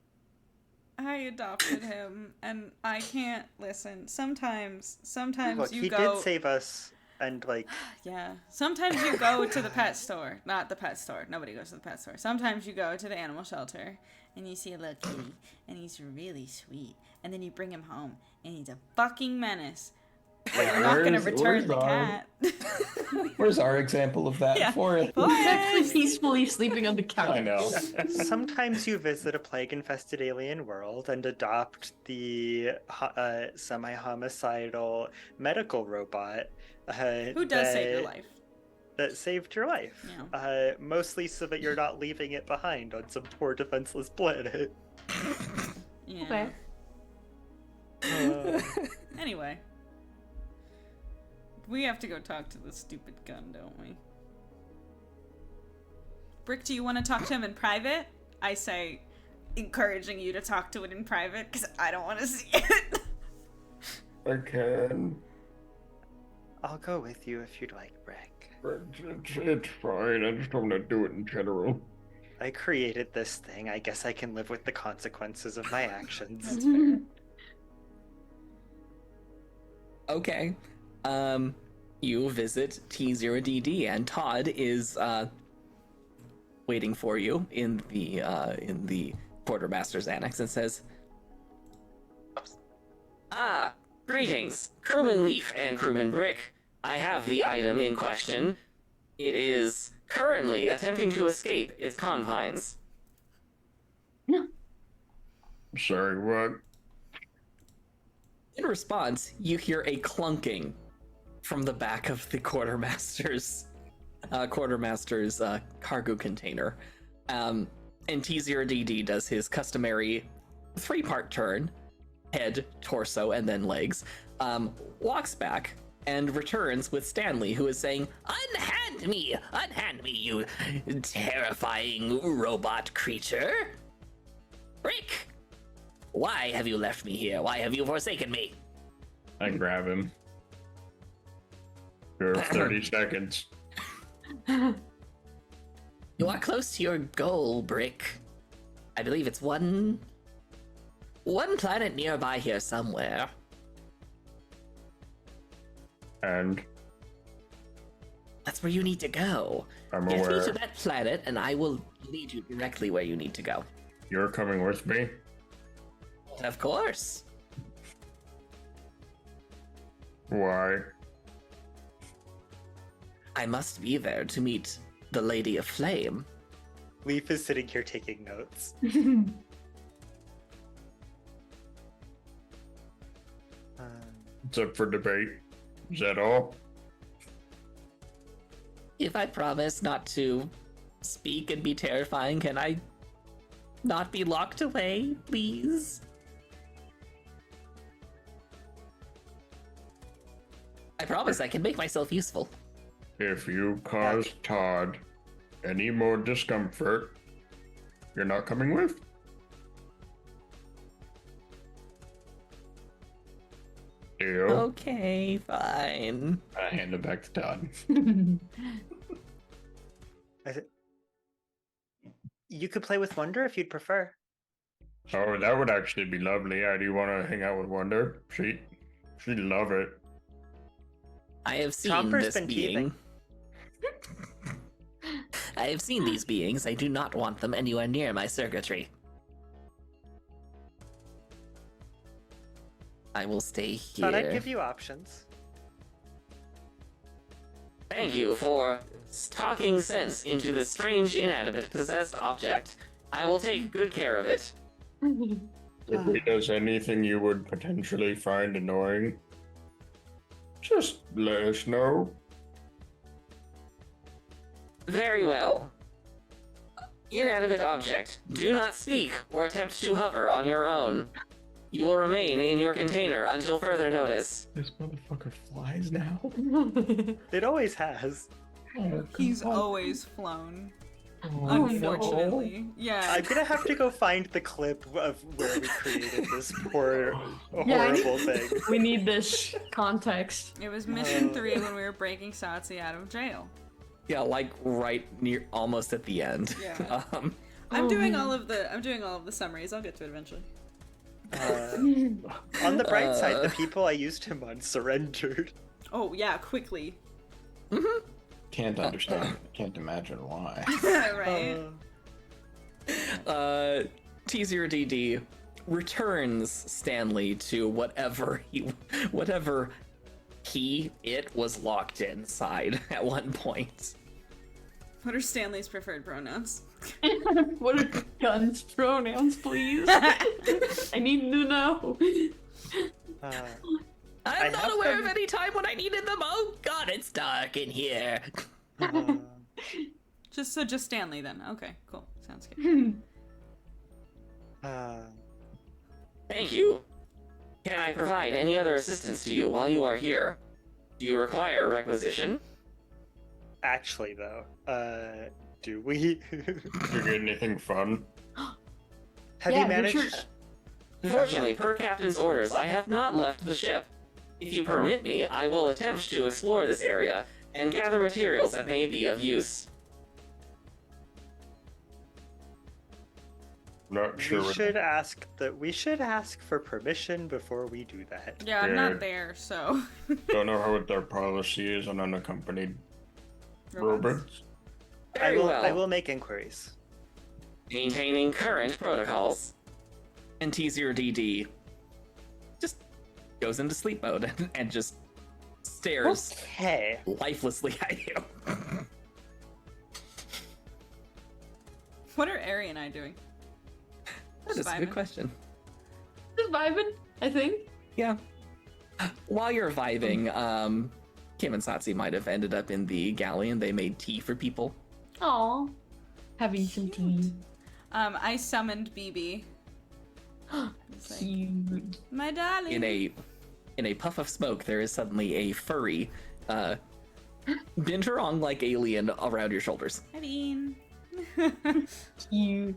A: I adopted him, and I can't listen. Sometimes
B: Look,
A: you
B: he
A: go.
B: did save us, and like,
A: Yeah. Sometimes you go to the pet store. Not the pet store. Nobody goes to the pet store. Sometimes you go to the animal shelter and you see a little kitty and he's really sweet. And then you bring him home and he's a fucking menace. But you're not going to return the cat.
G: Where's our example of that?
A: Yeah.
G: For it.
D: He's actually peacefully sleeping on the couch.
G: I know.
B: Sometimes you visit a plague-infested alien world and adopt the semi-homicidal medical robot
A: Who does save your life?
B: that saved your life.
A: Yeah.
B: Mostly so that you're not leaving it behind on some poor defenseless planet.
A: Yeah.
D: Okay.
A: Anyway. We have to go talk to the stupid gun, don't we? Brick, do you want to talk to him in private? I say, encouraging you to talk to it in private, because I don't want to see it.
E: I can.
B: I'll go with you if you'd like, Brick.
E: It's fine. I just don't want to do it in general.
B: I created this thing. I guess I can live with the consequences of my actions.
A: That's fair.
C: Okay. You visit T0DD, and Todd is waiting for you in the quartermaster's annex and says,
H: Ah, greetings, Crewman Leaf and Crewman Brick. I have the item in question. It is currently attempting to escape its confines.
E: Sorry, what?
C: in response, you hear a clunking from the back of the quartermaster's cargo container. And T0DD does his customary 3-part turn, head, torso, and then legs, walks back, and returns with Stanley, who is saying, unhand me, you terrifying robot creature. Rick, why have you left me here? Why have you forsaken me?
E: I grab him. For 30 seconds.
C: You are close to your goal, Brick. I believe it's one planet nearby here somewhere.
E: And
C: That's where you need to go.
E: I'm
C: Get me
E: aware.
C: to that planet, and I will lead you directly where you need to go.
E: You're coming with me?
C: Of course.
E: Why?
C: I must be there to meet the Lady of Flame.
B: Leaf is sitting here taking notes.
E: It's up for debate. Is that all?
C: If I promise not to speak and be terrifying, can I not be locked away, please? I promise I can make myself useful.
E: If you cause Todd any more discomfort, you're not coming with? Deal.
C: Okay, fine.
G: I hand it back to Todd.
B: You could play with Wonder if you'd prefer.
E: Oh, that would actually be lovely. I do want to hang out with Wonder. She'd love it.
C: I have seen
B: Chomper's
C: this
B: been
C: being.
B: teething.
C: I have seen these beings. I do not want them anywhere near my circuitry. I will stay here.
B: Thought I'd give you options.
H: Thank you for talking sense into this strange, inanimate, possessed object. I will take good care of it.
E: If he does anything you would potentially find annoying, just let us know.
H: Very well. Inanimate object, do not speak or attempt to hover on your own. You will remain in your container until further notice.
G: This motherfucker flies now.
B: It always has.
A: He's always flown.
G: Oh,
A: Unfortunately. Yeah.
B: I'm gonna have to go find the clip of where we created this poor,
D: Yeah, I
B: horrible thing.
D: We need this context.
A: It was mission 3 when we were breaking Satsi out of jail.
C: Yeah, like right near, almost at the end.
A: Yeah.
C: Um,
A: I'm doing all of the summaries. I'll get to it eventually.
B: On the bright side, the people I used him on surrendered.
A: Oh yeah, quickly.
G: Can't understand. Can't imagine why.
A: Right.
C: T0DD returns Stanley to whatever it was locked inside at one point.
A: What are Stanley's preferred pronouns?
D: What are Gun's pronouns, please? I need to know.
C: I'm not aware of any time when I needed them. Oh god, it's dark in here.
A: Just Stanley then. Okay, cool. Sounds good.
H: Thank you. Can I provide any other assistance to you while you are here? Do you require requisition?
B: Actually, though, do we?
E: You get anything fun?
B: Have
D: Yeah,
B: you managed?
D: Richard.
H: Unfortunately, per captain's orders, I have not left the ship. If you permit me, I will attempt to explore this area and gather materials that may be of use.
E: Not sure.
B: We should ask for permission before we do that.
A: Yeah, I'm
E: Yeah.
A: not there, so.
E: Don't know what their policy is on unaccompanied robots.
H: Very well.
B: I will make inquiries.
H: Maintaining current protocols.
C: And T0DD just goes into sleep mode and just stares
B: Okay.
C: lifelessly at you.
A: What are Ari and I doing?
C: That's a
A: Vibing.
C: good question.
D: Just vibing, I think.
C: Yeah. While you're vibing, Kim and Satsi might have ended up in the galley and they made tea for people.
D: Aw. Having some tea.
A: I summoned BB. It's like,
D: Cute.
A: my darling.
C: In a puff of smoke, there is suddenly a furry, Binturong-like alien around your shoulders.
A: Hi, Bean.
D: Cute.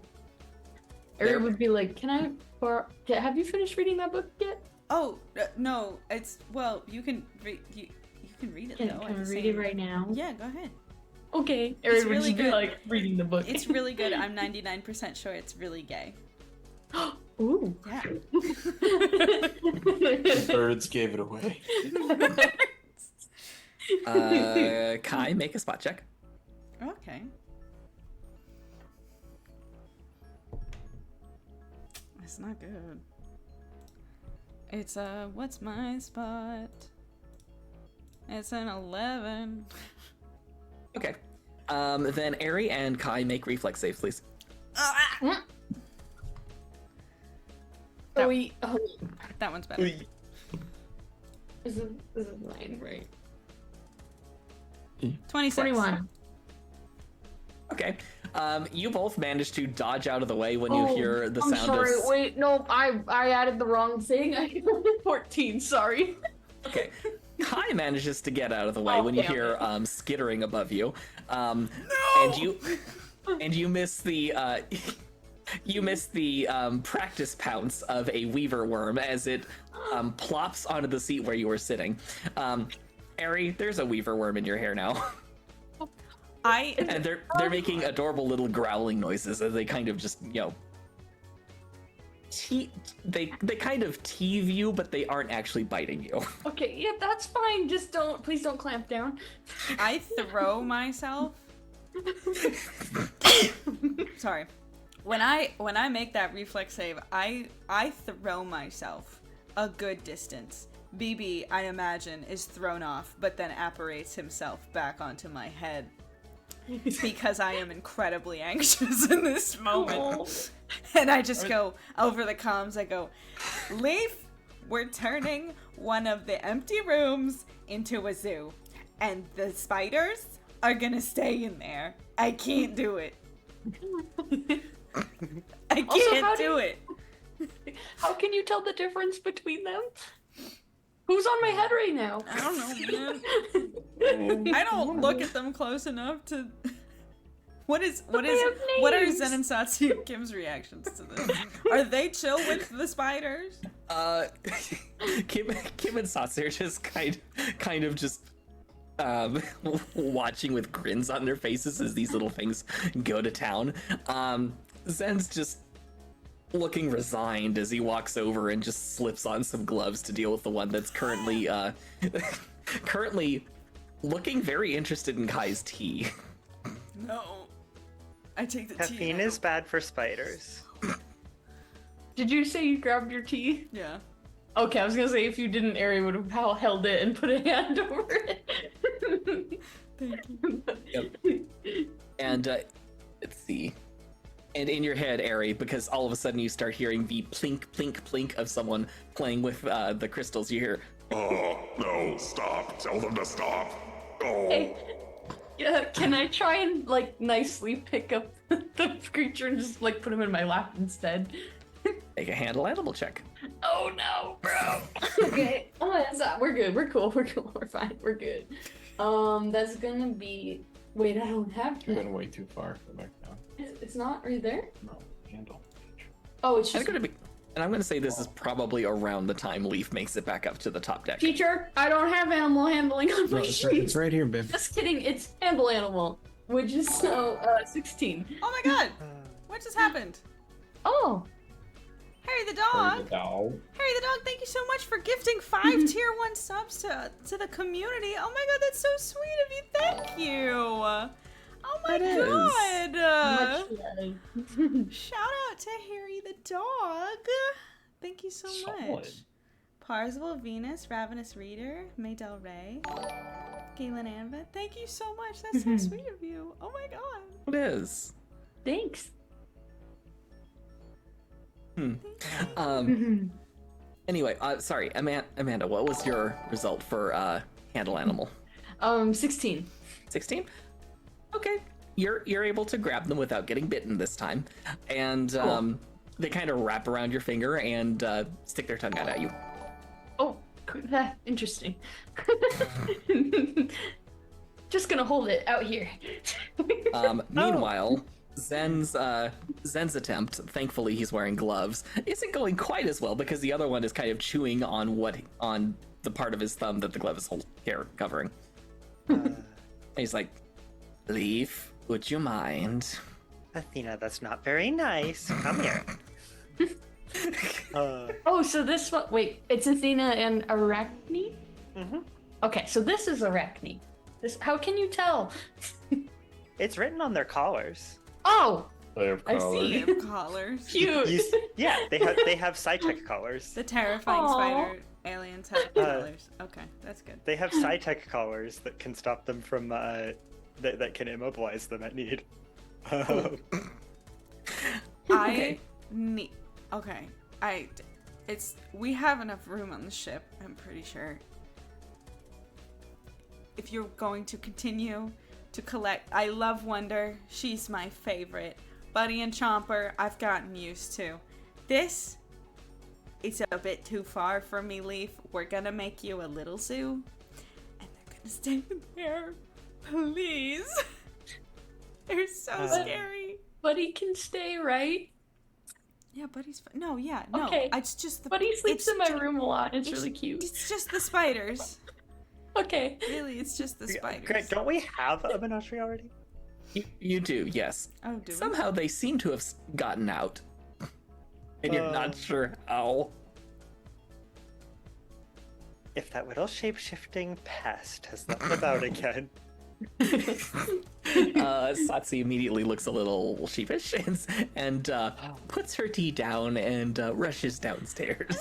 D: Eric would be like, can I borrow... Have you finished reading that book yet?
A: Oh, no, it's, well, you can read, you can read it
D: Can,
A: though.
D: can I
A: at the
D: read
A: same-
D: it right now?
A: Yeah, go ahead.
D: Okay. Eric would
A: really
D: just be
A: good.
D: like, reading the book.
A: It's really good. I'm 99% sure it's really gay.
D: Ooh.
A: Yeah.
G: Birds gave it away.
C: Kai, make a spot check.
A: Okay. It's not good. It's what's my spot? It's an 11.
C: Okay. Then Ari and Kai make reflex saves, please.
A: Ah!
D: Oh,
A: That one's better.
D: this is mine, right?
A: 26.
D: 21.
C: Okay. You both managed to dodge out of the way when you hear the
D: I'm
C: sound
D: sorry.
C: of...
D: Wait, no, I added the wrong thing. I did 14, sorry.
C: Okay. Kai manages to get out of the way
D: Oh,
C: when you
D: damn
C: hear
D: it.
C: skittering above you. And you miss the you miss the practice pounce of a weaver worm as it plops onto the seat where you were sitting. Ari, there's a weaver worm in your hair now. And they're making adorable little growling noises as they kind of just, you know, they kind of tease you, but they aren't actually biting you.
D: Okay, yeah, that's fine. Just please don't clamp down.
A: I throw myself. Sorry. When I make that reflex save, I throw myself a good distance. BB, I imagine, is thrown off, but then apparates himself back onto my head. Because I am incredibly anxious in this moment. And I just go over the comms, I go, Leaf, we're turning one of the empty rooms into a zoo. And the spiders are gonna stay in there. I can't do it. I can't do it.
D: How can you tell the difference between them? Who's on my head right now?
A: I don't know, man. I don't look at them close enough to... What are Zen and Satsu and Kim's reactions to this? Are they chill with the spiders?
C: Kim and Satsu are just kind of just watching with grins on their faces as these little things go to town. Zen's just looking resigned as he walks over and just slips on some gloves to deal with the one that's currently looking very interested in Kai's tea.
A: No. I take the tea.
B: Caffeine is bad for spiders.
D: Did you say you grabbed your tea?
A: Yeah.
D: Okay, I was gonna say if you didn't, Ari would have held it and put a hand over it.
A: Thank you.
C: Yep. And let's see. And in your head, Ari, because all of a sudden you start hearing the plink, plink, plink of someone playing with the crystals, you hear,
I: Oh, no, stop. Tell them to stop. Oh.
D: Hey, yeah, can I try and like nicely pick up the creature and just like put him in my lap instead?
C: make a handle animal check.
D: Oh no, bro. Okay. Oh, that's not. We're good. We're cool. We're cool. We're fine. We're good. That's gonna be. Wait, I don't have
G: You
D: that.
G: went way too far. Go back down.
D: It's not right there.
G: No, handle.
D: Oh, it's
C: It's
D: just.
C: gonna be, and I'm gonna say this is probably around the time Leaf makes it back up to the top deck.
D: Teacher, I don't have animal handling on
G: No,
D: my
G: it's
D: sheet.
G: right here, babe.
D: Just kidding. It's handle animal, which is 16.
A: Oh my god! What just happened?
D: Oh.
A: Harry the dog!
G: The dog.
A: Harry the dog, thank you so much for gifting 5 tier 1 subs to the community. Oh my god, that's so sweet of you. Thank you. Oh my
C: That is.
A: god.
D: Much love.
A: Shout out to Harry the dog. Thank you so
G: Solid.
A: much. Parzival, Venus, Ravenous Reader, May Del Rey, Galen Anva. Thank you so much. That's so sweet of you. Oh my god.
C: It is.
D: Thanks.
C: Anyway, sorry, Amanda, what was your result for handle animal?
D: 16.
C: 16? Okay. You're able to grab them without getting bitten this time. And they kind of wrap around your finger and stick their tongue out at you.
D: Oh, interesting. Just gonna hold it out here.
C: Meanwhile, Zen's attempt, thankfully he's wearing gloves, isn't going quite as well because the other one is kind of chewing on the part of his thumb that the glove is covering. And he's like, Leaf, would you mind?
B: Athena, that's not very nice. Come here.
D: Oh, so this one. Wait, it's Athena and Arachne?
B: Mhm.
D: Okay, so this is Arachne. How can you tell?
B: It's written on their collars.
D: Oh,
G: They have
D: I
G: collars.
D: see.
A: They have collars.
D: cute.
B: Yeah, they have SciTech collars.
A: The terrifying
D: Aw.
A: spider aliens have collars. Okay, that's good.
B: They have SciTech collars that can stop them from that can immobilize them at need.
A: We have enough room on the ship, I'm pretty sure. If you're going to continue to collect, I love Wonder. She's my favorite. Buddy and Chomper, I've gotten used to. This, it's a bit too far for me, Leaf. We're gonna make you a little zoo, and they're gonna stay in there. Please. They're so scary.
D: Buddy can stay, right?
A: Yeah, Buddy's no.
D: Okay.
A: It's just the
D: Buddy sleeps in my room a lot. It's
A: it's-
D: really cute.
A: It's just the spiders.
D: Okay.
A: Really, it's just the spiders.
B: Grant, don't we have a menagerie already?
C: You do, yes.
A: Oh, do we?
C: Somehow they seem to have gotten out. And you're not sure how.
B: If that little shape-shifting pest has left about again.
C: Satsi immediately looks a little sheepish and puts her tea down and rushes downstairs.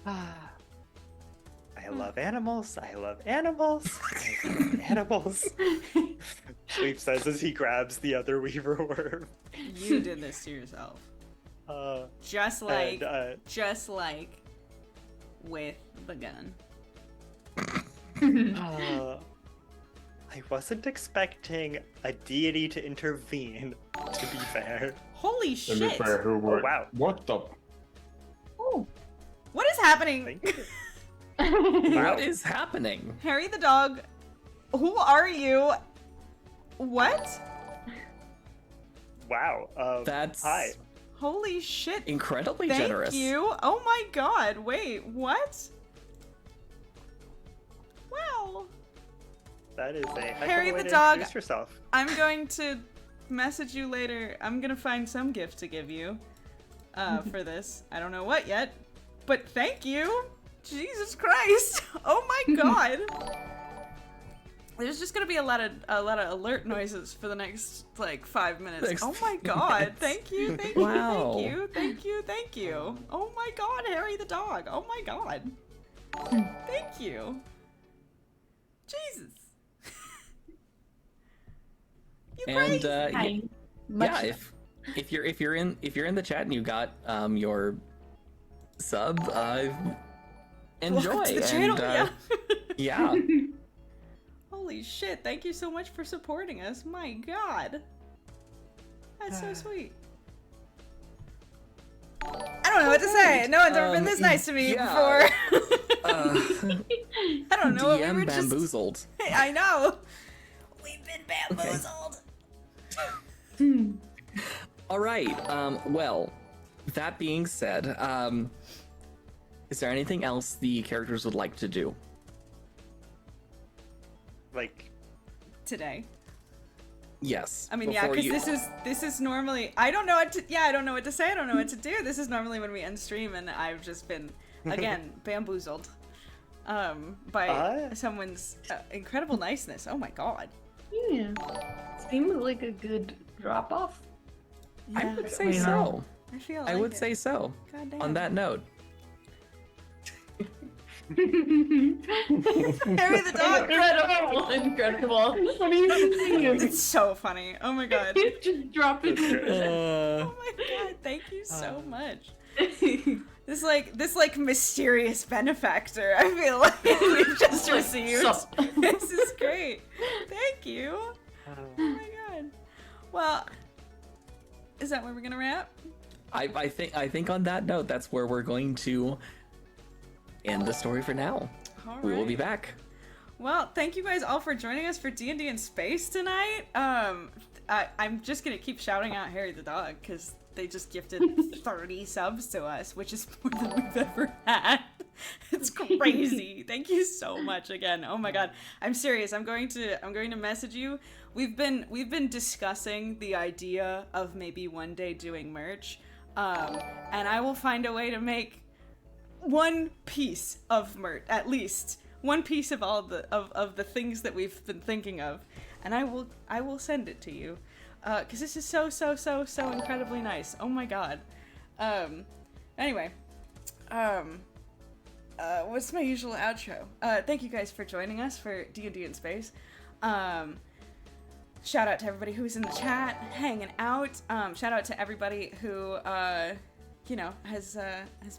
B: I love animals. I love animals. I love animals. Sleep says as he grabs the other weaver worm.
A: You did this to yourself. Just like with the gun.
B: I wasn't expecting a deity to intervene, to be fair.
A: Holy
G: To be
A: shit!
G: fair, who were?
B: wow.
G: What the?
D: Oh.
A: What is happening?
B: Thank you.
C: What is happening?
A: Harry the dog, who are you? What?
B: Wow.
C: That's
B: Hi.
A: Holy shit!
C: incredibly
A: Thank
C: generous.
A: you. Oh my god! Wait, what? Wow.
B: That is a heck
A: Harry
B: of a way
A: the
B: to
A: dog.
B: introduce yourself.
A: I'm going to message you later. I'm gonna find some gift to give you for this. I don't know what yet, but thank you. Jesus Christ. Oh my god. There's just gonna be a lot of alert noises for the next like 5 minutes.
C: Next
A: Oh my god! Thank you, thank you,
C: Wow.
A: thank you, thank you, thank you. Oh my god, Harry the dog. Oh my god. Thank you. Jesus. You
C: And
A: crazy.
D: Hi.
C: yeah, if you're in the chat and you got your sub, enjoy.
A: Welcome to the channel.
C: And,
A: Yeah.
C: yeah.
A: Holy shit! Thank you so much for supporting us. My god. That's so sweet. I don't know what to say. No one's ever been this nice to me
C: yeah.
A: before. I don't know.
C: DM
A: We were just.
C: bamboozled.
A: I know. We've been bamboozled.
C: All right. Well, that being said, is there anything else the characters would like to do?
B: Like,
A: Today.
C: Yes.
A: I mean, yeah,
C: before
A: because
C: you-
A: this is normally I don't know what to I don't know what to say. I don't know what to do. This is normally when we end stream, and I've just been again bamboozled by someone's incredible niceness. Oh my god.
D: Yeah. Seems like a good drop off.
C: I
A: Yeah.
C: would say so.
A: I feel
C: I
A: like
C: would
A: it.
C: say so.
A: God damn.
C: On that note.
A: Harry the dog.
D: Incredible. What are you doing?
A: It's so funny. Oh my god.
D: Just drop it.
A: Oh my god. Thank you so much. This like mysterious benefactor. I feel like we've just received. This is great. Thank you. Oh my god. Well, is that where we're gonna wrap?
C: I think on that note, that's where we're going to end the story for now.
A: All
C: We will
A: right.
C: be back.
A: Well, thank you guys all for joining us for D&D in Space tonight. I'm just gonna keep shouting out Harry the dog because they just gifted 30 subs to us, which is more than we've ever had. It's crazy. Thank you so much again. Oh my god. I'm serious. I'm going to message you. We've been discussing the idea of maybe one day doing merch. And I will find a way to make one piece of merch, at least one piece of all of the things that we've been thinking of, and I will send it to you, because this is so incredibly nice. Oh my god. Anyway, what's my usual outro? Thank you guys for joining us for D&D in Space. Shout out to everybody who's in the chat, hanging out. Shout out to everybody who, you know, has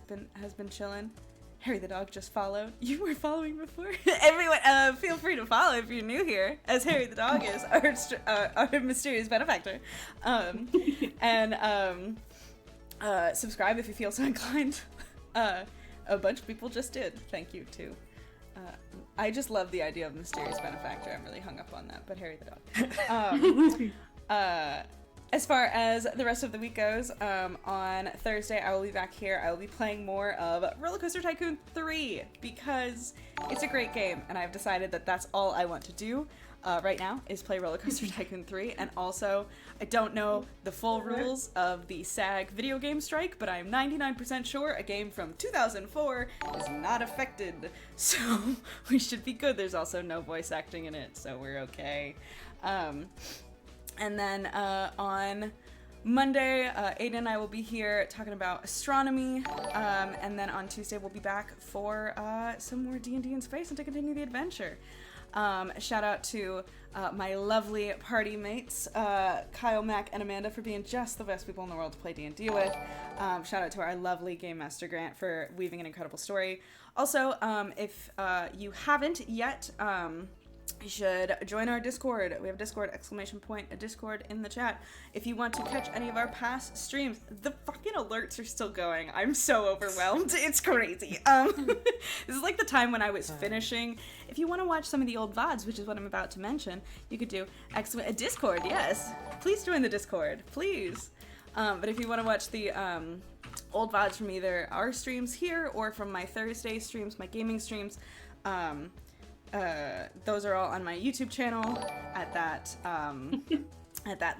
A: been chilling. Harry the dog just followed. You were following before. Everyone, feel free to follow if you're new here, as Harry the dog is our mysterious benefactor. And subscribe if you feel so inclined. A bunch of people just did. Thank you too. I just love the idea of mysterious benefactor. I'm really hung up on that, but Harry the dog. As far as the rest of the week goes, on Thursday I will be back here. I will be playing more of Roller Coaster Tycoon 3 because it's a great game, and I've decided that that's all I want to do right now is play Roller Coaster Tycoon 3. And also, I don't know the full rules of the SAG video game strike, but I'm 99% sure a game from 2004 is not affected, so we should be good. There's also no voice acting in it, so we're okay. And then on Monday, Aiden and I will be here talking about astronomy, and then on Tuesday we'll be back for some more D&D in Space and to continue the adventure. Shout out to my lovely party mates, Kyle, Mac, and Amanda for being just the best people in the world to play D&D with. Shout out to our lovely Game Master Grant for weaving an incredible story. Also, if you haven't yet, you should join our Discord. We have Discord, ! A Discord in the chat. If you want to catch any of our past streams, the fucking alerts are still going. I'm so overwhelmed. It's crazy. This is like the time when I was finishing. If you want to watch some of the old VODs, which is what I'm about to mention, you could do a Discord, yes. Please join the Discord, please. But if you want to watch the old VODs from either our streams here or from my Thursday streams, my gaming streams, those are all on my YouTube channel at that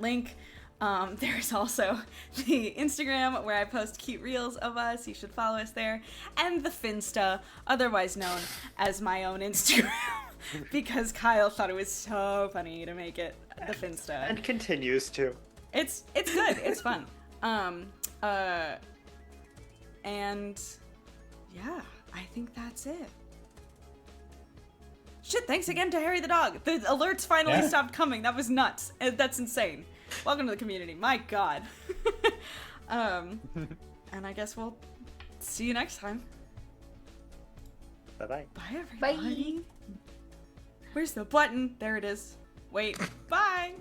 A: link. There's also the Instagram where I post cute reels of us. You should follow us there. And the Finsta, otherwise known as my own Instagram. because Kyle thought it was so funny to make it the Finsta.
B: And continues to.
A: It's good. It's fun. And yeah, I think that's it. Shit, thanks again to Harry the dog. The alerts finally stopped coming. That was nuts. That's insane. Welcome to the community. My God. And I guess we'll see you next time.
B: Bye-bye.
A: Bye, everybody. Where's the button? There it is. Wait. Bye.